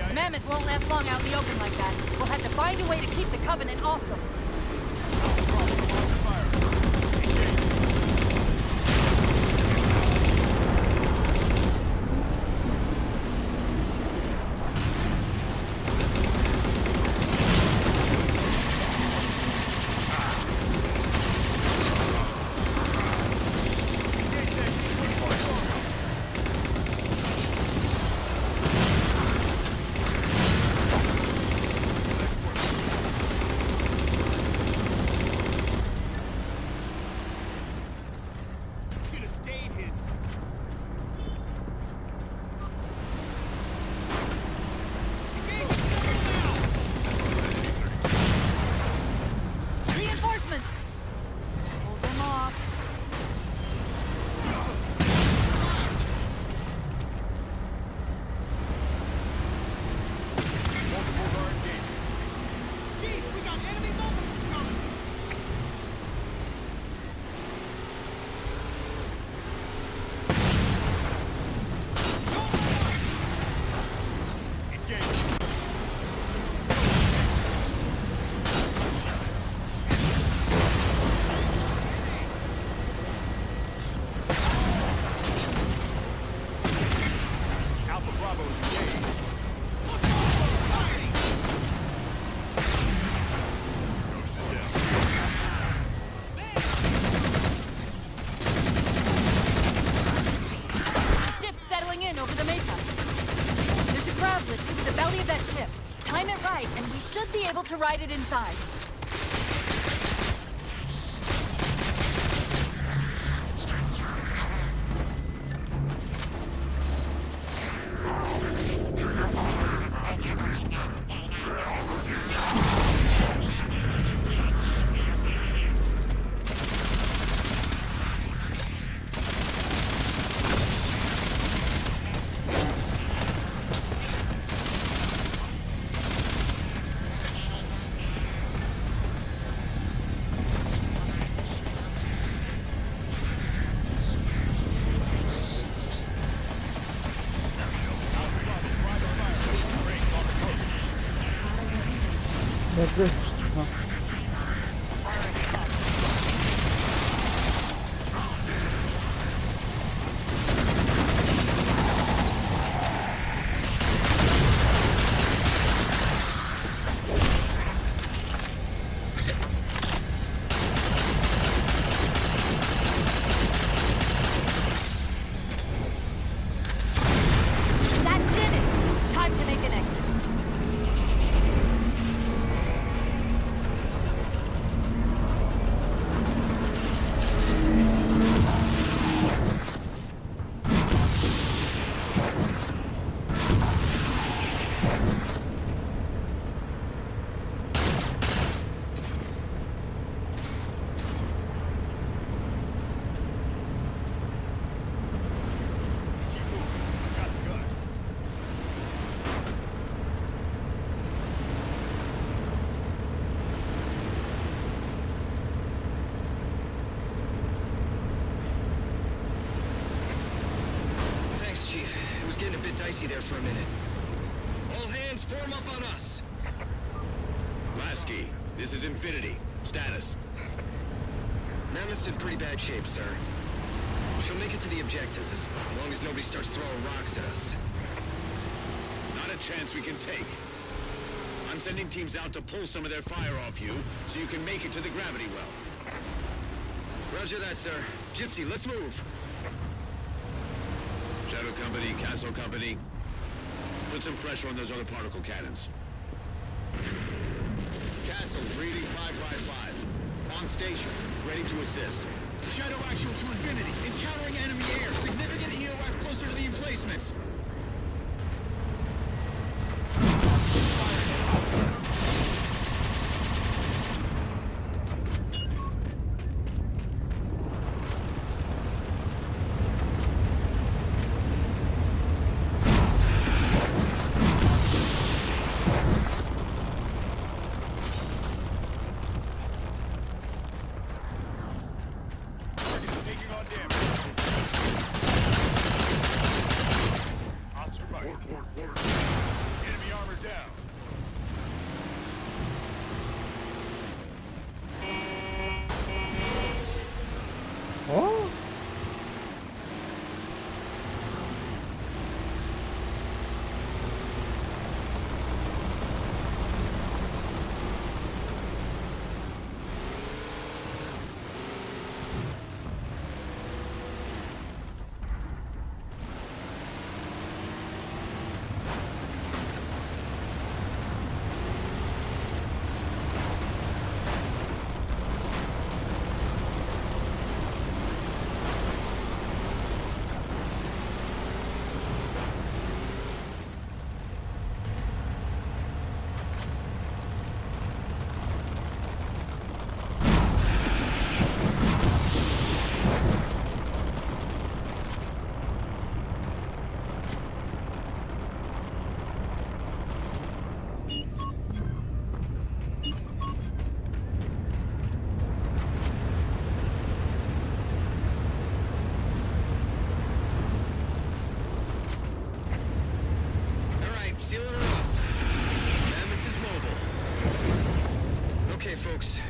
The mammoth won't last long out in the open like that. We'll have to find a way to keep the Covenant off them. Over the mesa. There's a grav lift into the belly of that ship. Time it right, and we should be able to ride it inside. Dicey there for a minute. All hands form up on us. Lasky, this is Infinity. Status. Mammoth's in pretty bad shape, sir. She'll make it to the objective as long as nobody starts throwing rocks at us. Not a chance we can take. I'm sending teams out to pull some of their fire off you so you can make it to the gravity well. Roger that, sir. Gypsy, let's move. Shadow Company, Castle Company, put some pressure on those other particle cannons. Castle, reading 555. On station, ready to assist. Shadow actual to Infinity. Encountering enemy air. Significant EOF closer to the emplacements.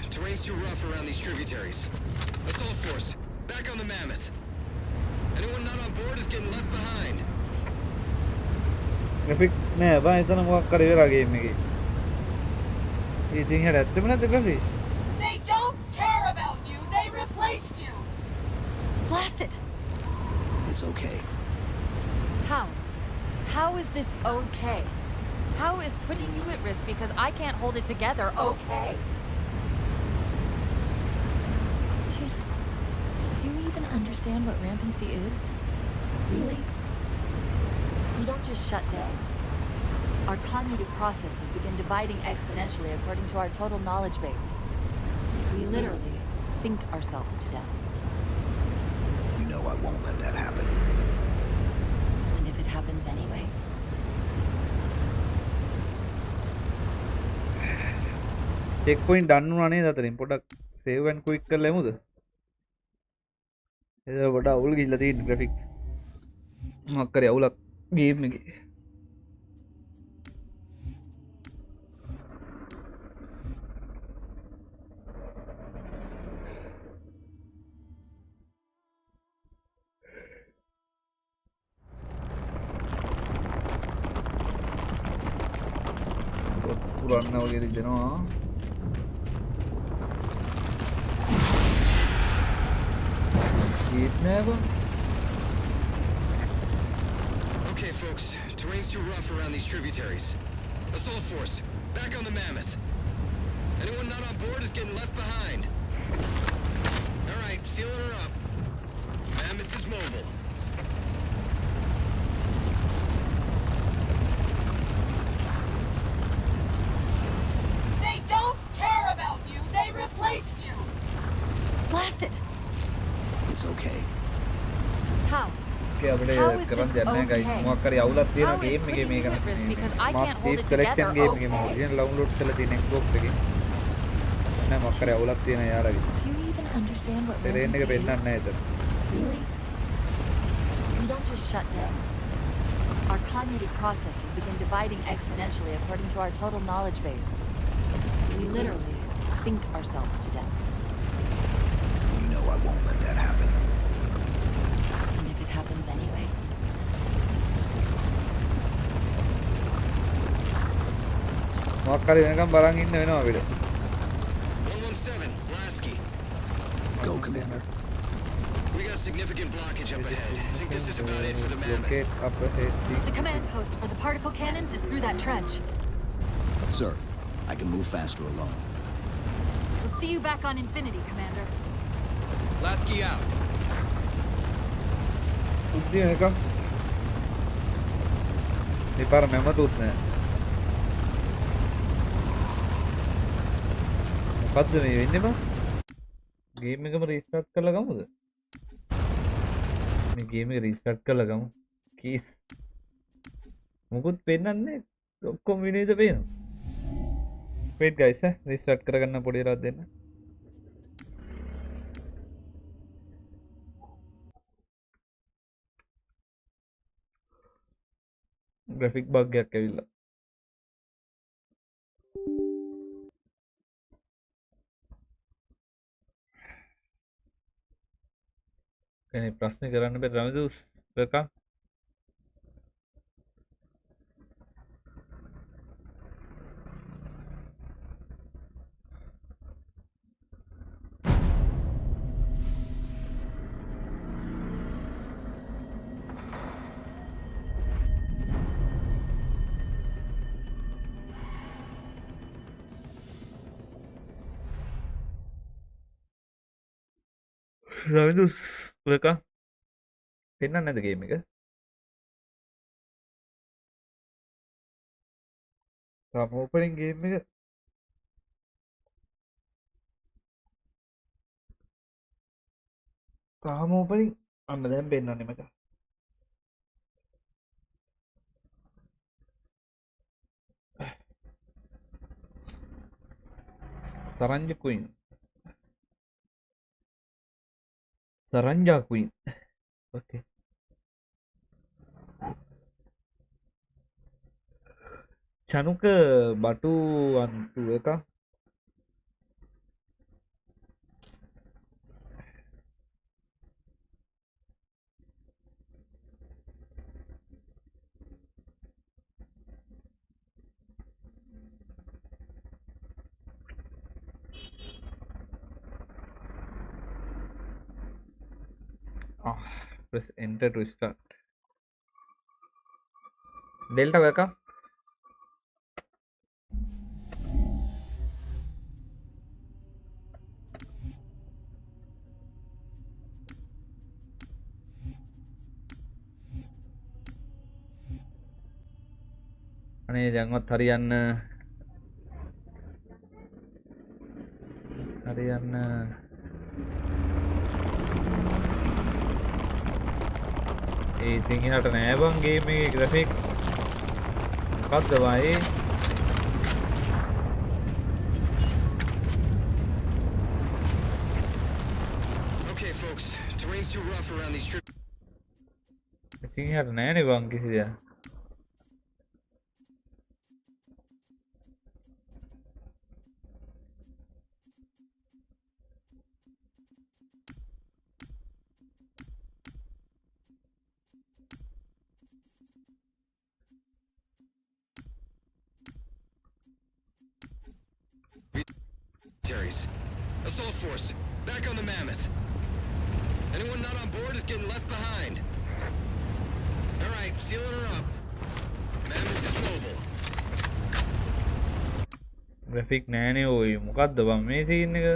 Terrain's too rough around these tributaries. Assault force, back on the Mammoth. Anyone not on board is getting left behind. Graphic නෑ බා එතන මොකක් කර ඉවරා game එකේ. ඉතින් හැර ඇත්තම නැද්ද graphic? They don't care about you. They replaced you. Blast it. It's okay. How? How is this okay? How is putting you at risk because I can't hold it together okay? Chief, do you even understand what rampancy is? Really? We don't just shut down. Our cognitive processes begin dividing exponentially according to our total knowledge base. We literally think ourselves to death. You know I won't let that happen. And if it happens anyway? checkpoint done වුණා නේද අතරින් පොඩක් save and quick කරලා එමුද ඒක වඩා අවුල් ගිහිල්ලා තියෙන graphics මොකක් කරේ අවුලක් game එකේ ගන්න වගේ දෙනවා. Heat never. Okay, folks. Terrain's too rough around these tributaries. Assault force, back on the Mammoth. Anyone not on board is getting left behind. All right, sealing her up. Mammoth is mobile. They don't care about you. They replaced you. Blast it. It's okay. How? How is this okay? මොකක් හරි අවුලක් තියෙනවා game එකේ මේක. Because I can't hold it collection together. game එකේ මම original download කරලා තියෙන Xbox එකේ. නෑ මොකක් හරි අවුලක් තියෙන යාරගේ. Do you even understand what terrain එක පෙන්නන්නේ නැහැ ඒතර. Really? We don't just shut down. Our cognitive processes begin dividing exponentially according to our total knowledge base. We literally think ourselves to death. You know I won't let that happen. And if it happens anyway? මොකක් හරි වෙනකම් බලන් ඉන්න වෙනවා අපිට. 117, Lasky. Go, Commander. We got significant blockage up ahead. I think this is about it for the Mammoth. Locate up ahead. The command post for the particle cannons is through that trench. Sir, I can move faster alone. We'll see you back on Infinity, Commander. Lasky out. උද්දී වෙනකම්. මේ පාර මැමතුත් නෑ. මොකද්ද මේ වෙන්නේ බං? Game එකම restart කරලා ගමුද? මේ ගේම් එක රීස්ටාර්ට් කරලා ගමු. කීස්. මොකුත් පෙන්නන්නේ ඔක්කොම විනීත පේනවා. wait guys රීස්ටාර්ට් කරගන්න පොඩි වෙලාවක් දෙන්න. graphic bug එකක් ඇවිල්ලා. කෙනෙක් ප්‍රශ්න කරන්න බෑ රමදුස් welcome. රවිදුස් welcome. පෙන්නන්නේ නැද්ද ගේම් එක? තාම ඕපනින් ගේම් එක. තාම ඕපනින් අන්න දැන් පෙන්නන්නේ මචං. Saranja Queen. Saranja Queen. Okay. Chanuka Batu and Tueka. Press enter to start. Delta welcome. අනේ දැන්වත් හරියන්න ඉතින් එහාට නෑ බං ගේම් එකේ ග්‍රැෆික් මොකක්ද වයි Okay folks, terrain's too rough around these trips. ඉතින් එහාට නෑනේ බං කිසි දෙයක්. tributaries. Assault force, back on the Mammoth. Anyone not on board is getting left behind. All right, sealing her up. Mammoth is mobile. Graphic නෑනේ ඔය මොකද්ද බං මේ සීන් එක?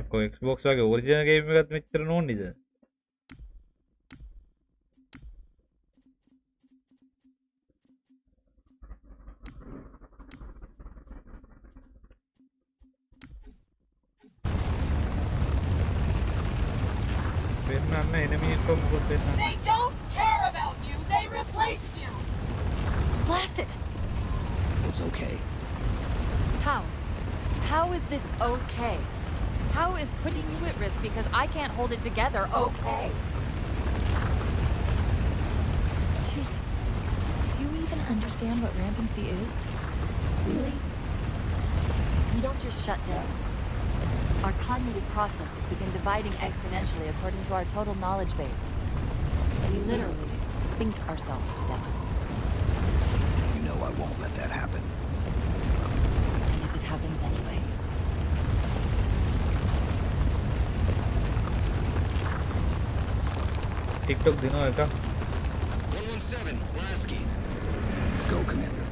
අක්කෝ Xbox වගේ ඔරිජිනල් ගේම් එකත් මෙච්චර නෝන්නිද? They don't care about you. They replaced you. Blast it! It's okay. How? How is this okay? How is putting you at risk because I can't hold it together okay? Chief, do you even understand what rampancy is? Really? We don't just shut down. Our cognitive processes begin dividing exponentially according to our total knowledge base. We literally think ourselves to death. You know I won't let that happen. And if it happens anyway? TikTok dino eka. 117, Lasky. Go, Commander.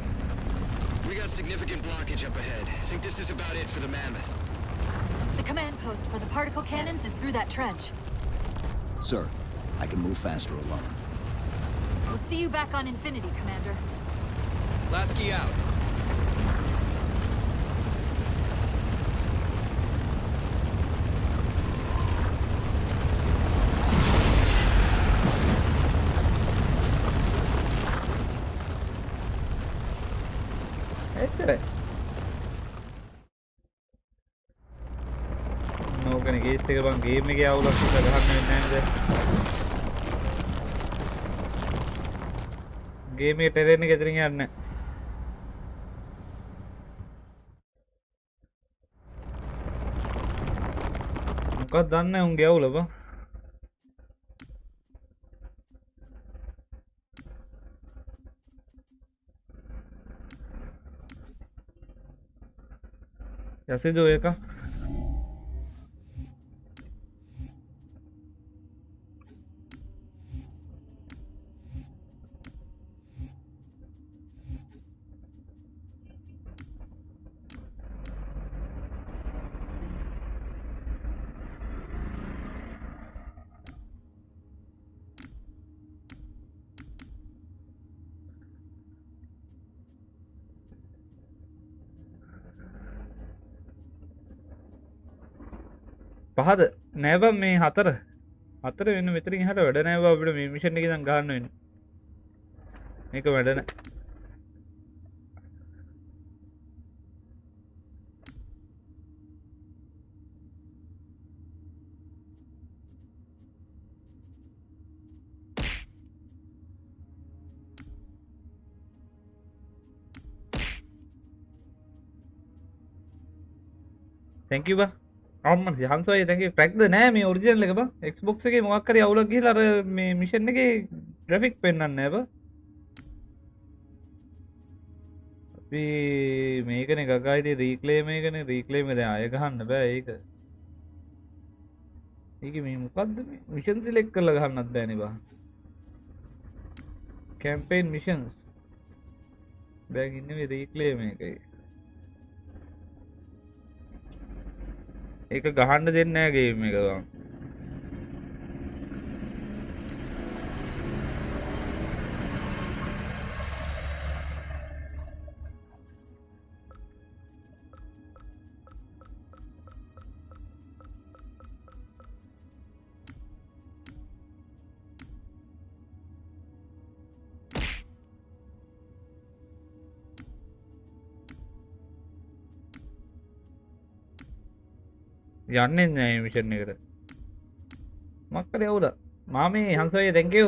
We got significant blockage up ahead. I think this is about it for the Mammoth. The command post for the particle cannons is through that trench. Sir, I can move faster alone. We'll see you back on Infinity, Commander. Lasky out. එච්චරයි. නෝකනේ gaze එක බං game එකේ අවුලක් නිසා ගහන්න වෙන්නේ නැහැ නේද? ගේම් එකේ ටෙරෙන් එක එතනින් යන්නේ නැහැ. මොකක්ද දන්නේ නැහැ උන්ගේ අවුල බං. යසිදු එක පහද නෑ බං මේ හතර වෙන්න මෙතනින් එහාට වැඩ නෑ බං අපිට මේ මිෂන් එකේ ඉඳන් ගන්න වෙන්නේ මේක වැඩ නෑ thank you බං අම්මන් හම්සයි thank you crack ද නෑ මේ ඔරිජිනල් එක බං Xbox එකේ මොකක් හරි අවුලක් ගිහලා අර මේ මිෂන් එකේ graphic පෙන්නන්නේ නෑ බං අපි මේකනේ ගගයිදී රීක්ලේම් එකනේ රීක්ලේම් එක දැන් අය ගහන්න බෑ ඒක මේ මොකද්ද මේ මිෂන් සිලෙක්ට් කරලා ගහන්නත් බෑනේ බං campaign missions බෑග් ඉන්නේ මේ රීක්ලේම් එකේ ඒක ගහන්න දෙන්නේ නැහැ ගේම් එක ගන්න. යන්නේ නැහැ මිෂන් එකට. මක්කලේ අවුල. මාමේ හංසෝයේ thank you.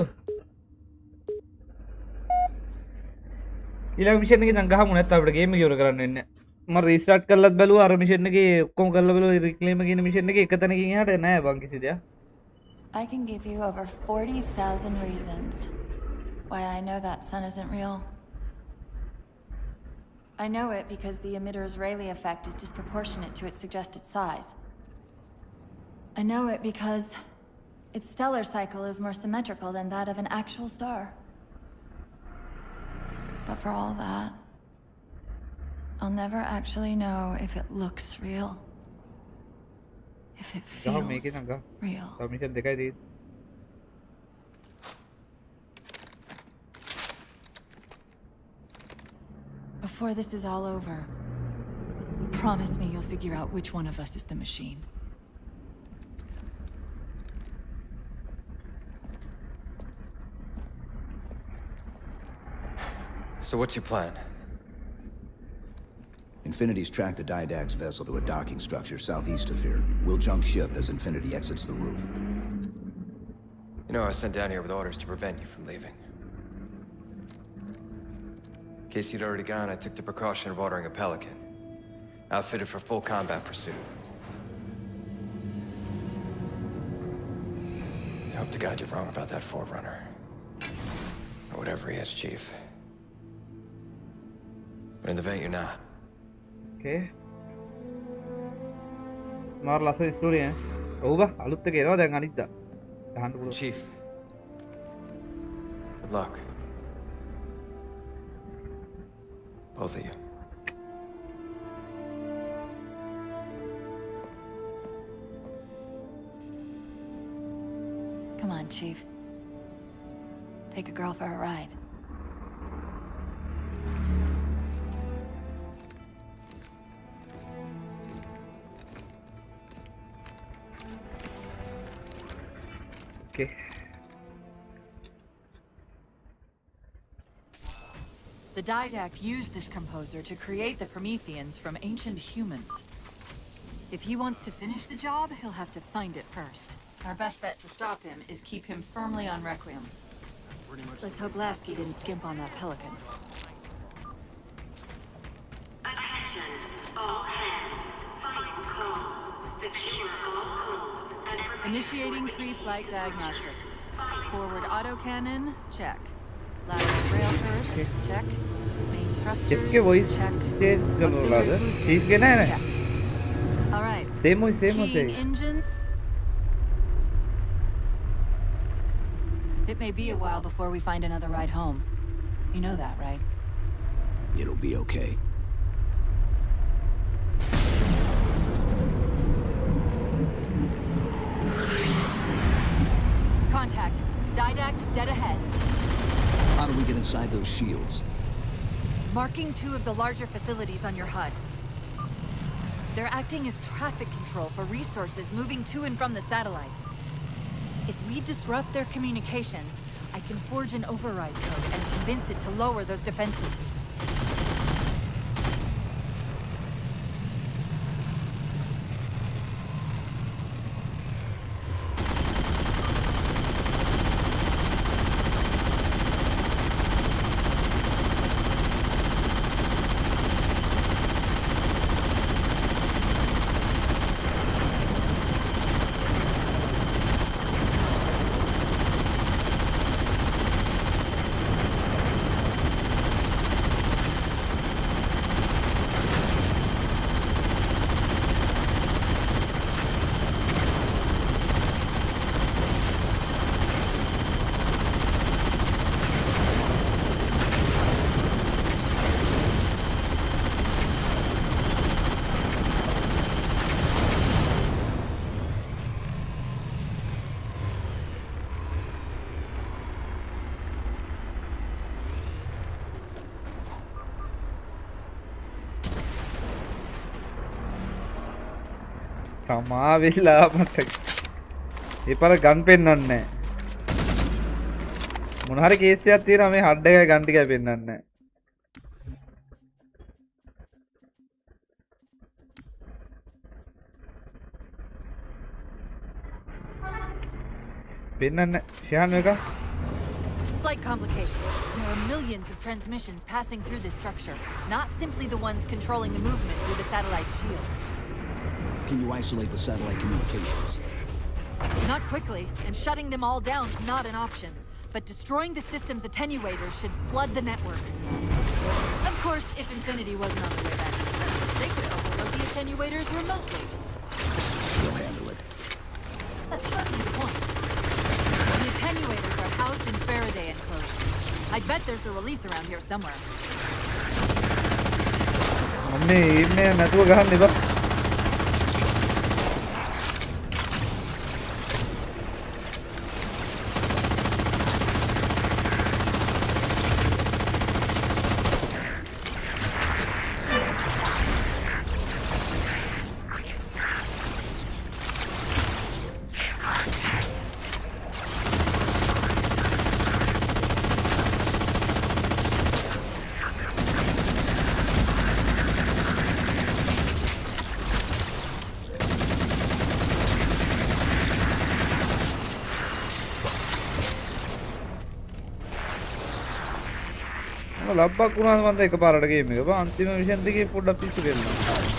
ඊළඟ මිෂන් එකේ දැන් ගහමු නැත්නම් අපිට ගේම් එක ඉවර කරන්න වෙන්නේ නැහැ. මම රීස්ටාර්ට් කරලත් බැලුවා අර මිෂන් එකේ ඔක්කොම කරලා බැලුවා රීක්ලේම් කියන මිෂන් එකේ එක තැනකින් එහාට නැහැ බං කිසි දෙයක්. I can give you over 40,000 reasons why I know that sun isn't real. I know it because the emitter's Rayleigh effect is disproportionate to its suggested size. I know it because its stellar cycle is more symmetrical than that of an actual star. But for all that, I'll never actually know if it looks real. If it feels real. Submission දෙකයි තියෙන්නේ. Before this is all over, promise me you'll figure out which one of us is the machine. So what's your plan? Infinity's tracked the Didact's vessel to a docking structure southeast of here. We'll jump ship as Infinity exits the roof. You know, I was sent down here with orders to prevent you from leaving. In case you'd already gone, I took the precaution of ordering a Pelican, outfitted for full combat pursuit. I hope to God you're wrong about that Forerunner. Or whatever he is, Chief. But in the event you're not. Okay. මාර ලස්සන ස්ටෝරිය ඈ. ඔව් බා අලුත් එක එනවා දැන් අනිද්දා. ගහන්න පුළුවන්. Chief. Good luck. Both of you. Come on, Chief. Take a girl for a ride. Okay. The Didact used this composer to create the Prometheans from ancient humans. If he wants to finish the job, he'll have to find it first. Our best bet to stop him is keep him firmly on Requiem. Let's hope Lasky didn't skimp on that Pelican. Attention, all hands. Final call. Secure all codes and Initiating pre-flight diagnostics. Forward autocannon, check. Lateral rail turrets, check. Main thrusters, check. Auxiliary boosters, check. All right. Keying engine. It may be a while before we find another ride home. You know that, right? It'll be okay. Contact. Didact dead ahead. How do we get inside those shields? Marking 2 of the larger facilities on your HUD. They're acting as traffic control for resources moving to and from the satellite. If we disrupt their communications, I can forge an override code and convince it to lower those defenses. කමාවිල්ලා මට ඒ පාර ගන් පෙන්වන්නේ නැහැ. මොන හරි case එකක් තියෙනවා මේ hard එකේ ගන් ටිකයි පෙන්වන්නේ නැහැ. පෙන්වන්නේ ෂහන් එක. Slight complication. There are millions of transmissions passing through this structure, not simply the ones controlling the movement through the satellite shield. Can you isolate the satellite communications? Not quickly, and shutting them all down's not an option. but destroying the system's attenuators should flood the network. Of course, if Infinity wasn't on their way back, they could overload the attenuators remotely. They'll handle it. That's hardly the point. The attenuators are housed in Faraday enclosure. I bet there's a release around here somewhere.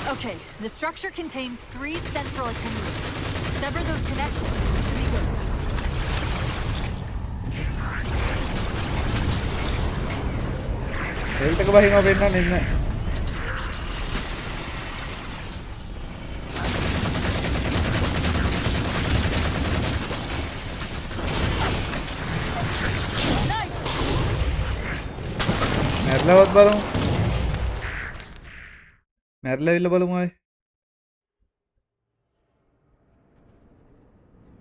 Okay, the structure contains 3 central attenuators. Sever those connections, we should be good. මැරලවත් බලමු. මැරලවිල්ල බලමු අය.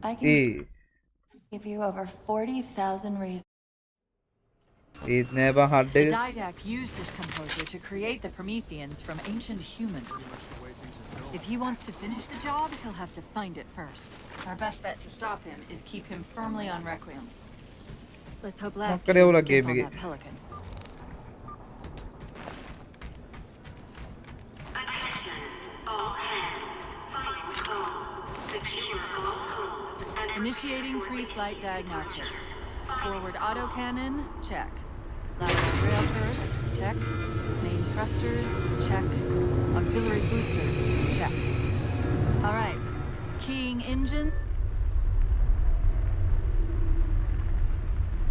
I can give you over 40,000 reasons. ඒත් නෑ බං hard The එක. Didac used this composer to create the Prometheans from ancient humans. If he wants to finish the job, he'll have to find it first. Our best bet to stop him is keep him firmly on Requiem. Let's hope last can escape on that Pelican. Initiating pre-flight diagnostics. Forward autocannon, check. Lateral rail turrets, check. Main thrusters, check. Auxiliary boosters, check. Alright. Keying engine.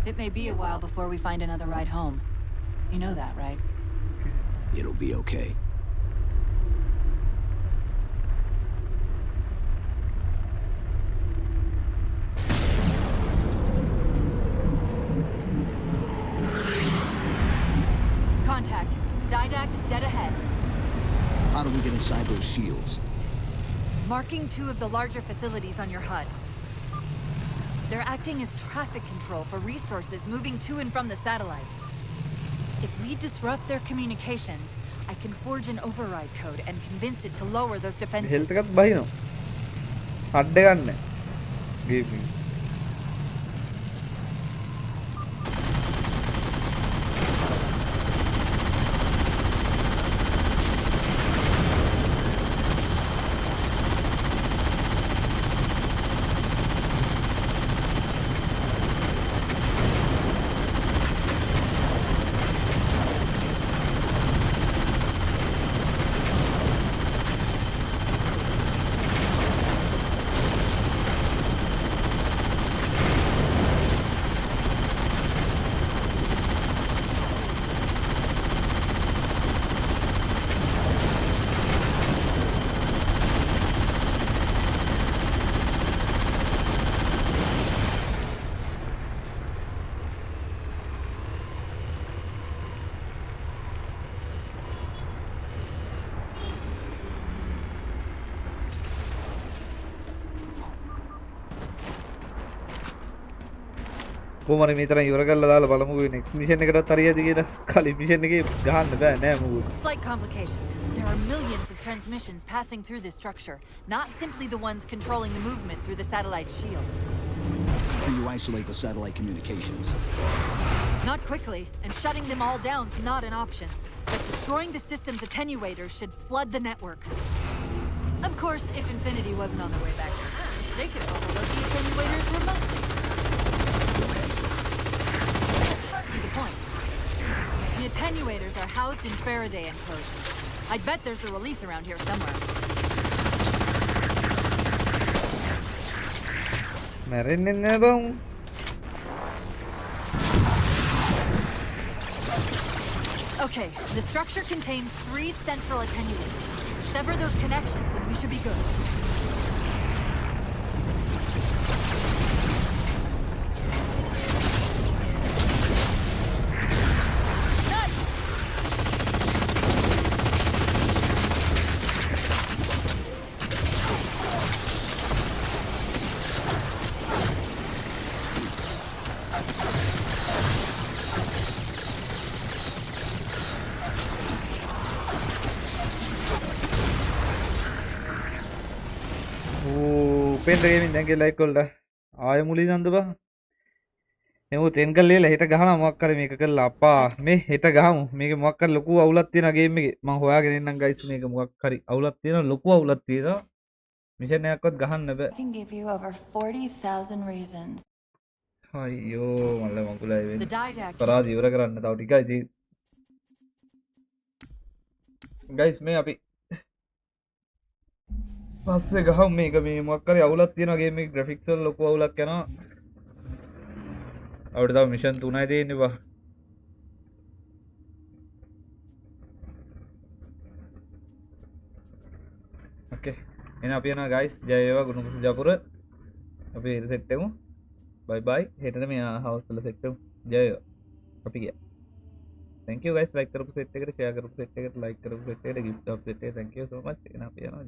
It may be a while before we find another ride home. You know that, right? It'll be okay. Contact. Didact dead ahead. How do we get inside those shields? Marking 2 of the larger facilities on your HUD. They're acting as traffic control for resources moving to and from the satellite. If we disrupt their communications, I can forge an override code and convince it to lower those defenses. Health එකත් බහිනවා. Hard එක ගන්න. Gaming. කොහොමද මේ තරම් ඉවර කරලා දාලා බලමුකෝ next mission එකටත් හරියද කියලා. කලින් mission එකේ ගහන්න බෑ නෑ මොකද. Slight complication. There are millions of transmissions passing through this structure, not simply the ones controlling the movement through the satellite shield. Can you isolate the satellite communications? Not quickly, and shutting them all down's not an option. But destroying the system's attenuators should flood the network. Of course, if Infinity wasn't on their way back, they could overload the attenuators remotely. That's hardly the point. The attenuators are housed in Faraday enclosure. I'd bet there's a release around here somewhere. මැරෙන්නේ නෑ බං. Okay, the structure contains 3 central attenuators. Sever those connections and we should be good. Upendra gaming දැන් ගේ like වලට ආයෙ මුලින් නන්ද බං එමු තෙන් කල්ලේලා හෙට ගහනවා මොකක් කරේ මේක කළා අප්පා මේ හෙට ගහමු මේක මොකක් කරේ ලොකු අවුලක් තියෙනවා ගේම් එකේ මම හොයාගෙන ඉන්නම් ගයිස් මේක මොකක් හරි අවුලක් තියෙනවා ලොකු අවුලක් තියෙනවා මිෂන් එකක්වත් ගහන්න බෑ I can give you over 40,000 reasons. අයියෝ මල්ල මංකුලයි The වෙන්නේ didact. කරාද ඉවර කරන්න තව ටිකයි තියෙන්නේ ගයිස් මේ අපි පස්සේ ගහමු මේක මේ මොකක් හරි අවුලක් තියෙනවා ගේම් එකේ ග්‍රැෆික්ස් වල ලොකු අවුලක් යනවා අපිට තව මිෂන් 3යි තියෙන්නේ බා ඕකේ එහෙනම් අපි යනවා ගයිස් ජය වේවා ගුණපුස ජපුර අපි හෙට සෙට් වෙමු බයි බයි හෙටට මේ හවුස් වල සෙට් වෙමු ජය වේවා අපි ගියා thank you guys like කරපු සෙට් එකට share කරපු සෙට් එකට like කරපු සෙට් එකට gift of සෙට් එක thank you so much එහෙනම් අපි යනවා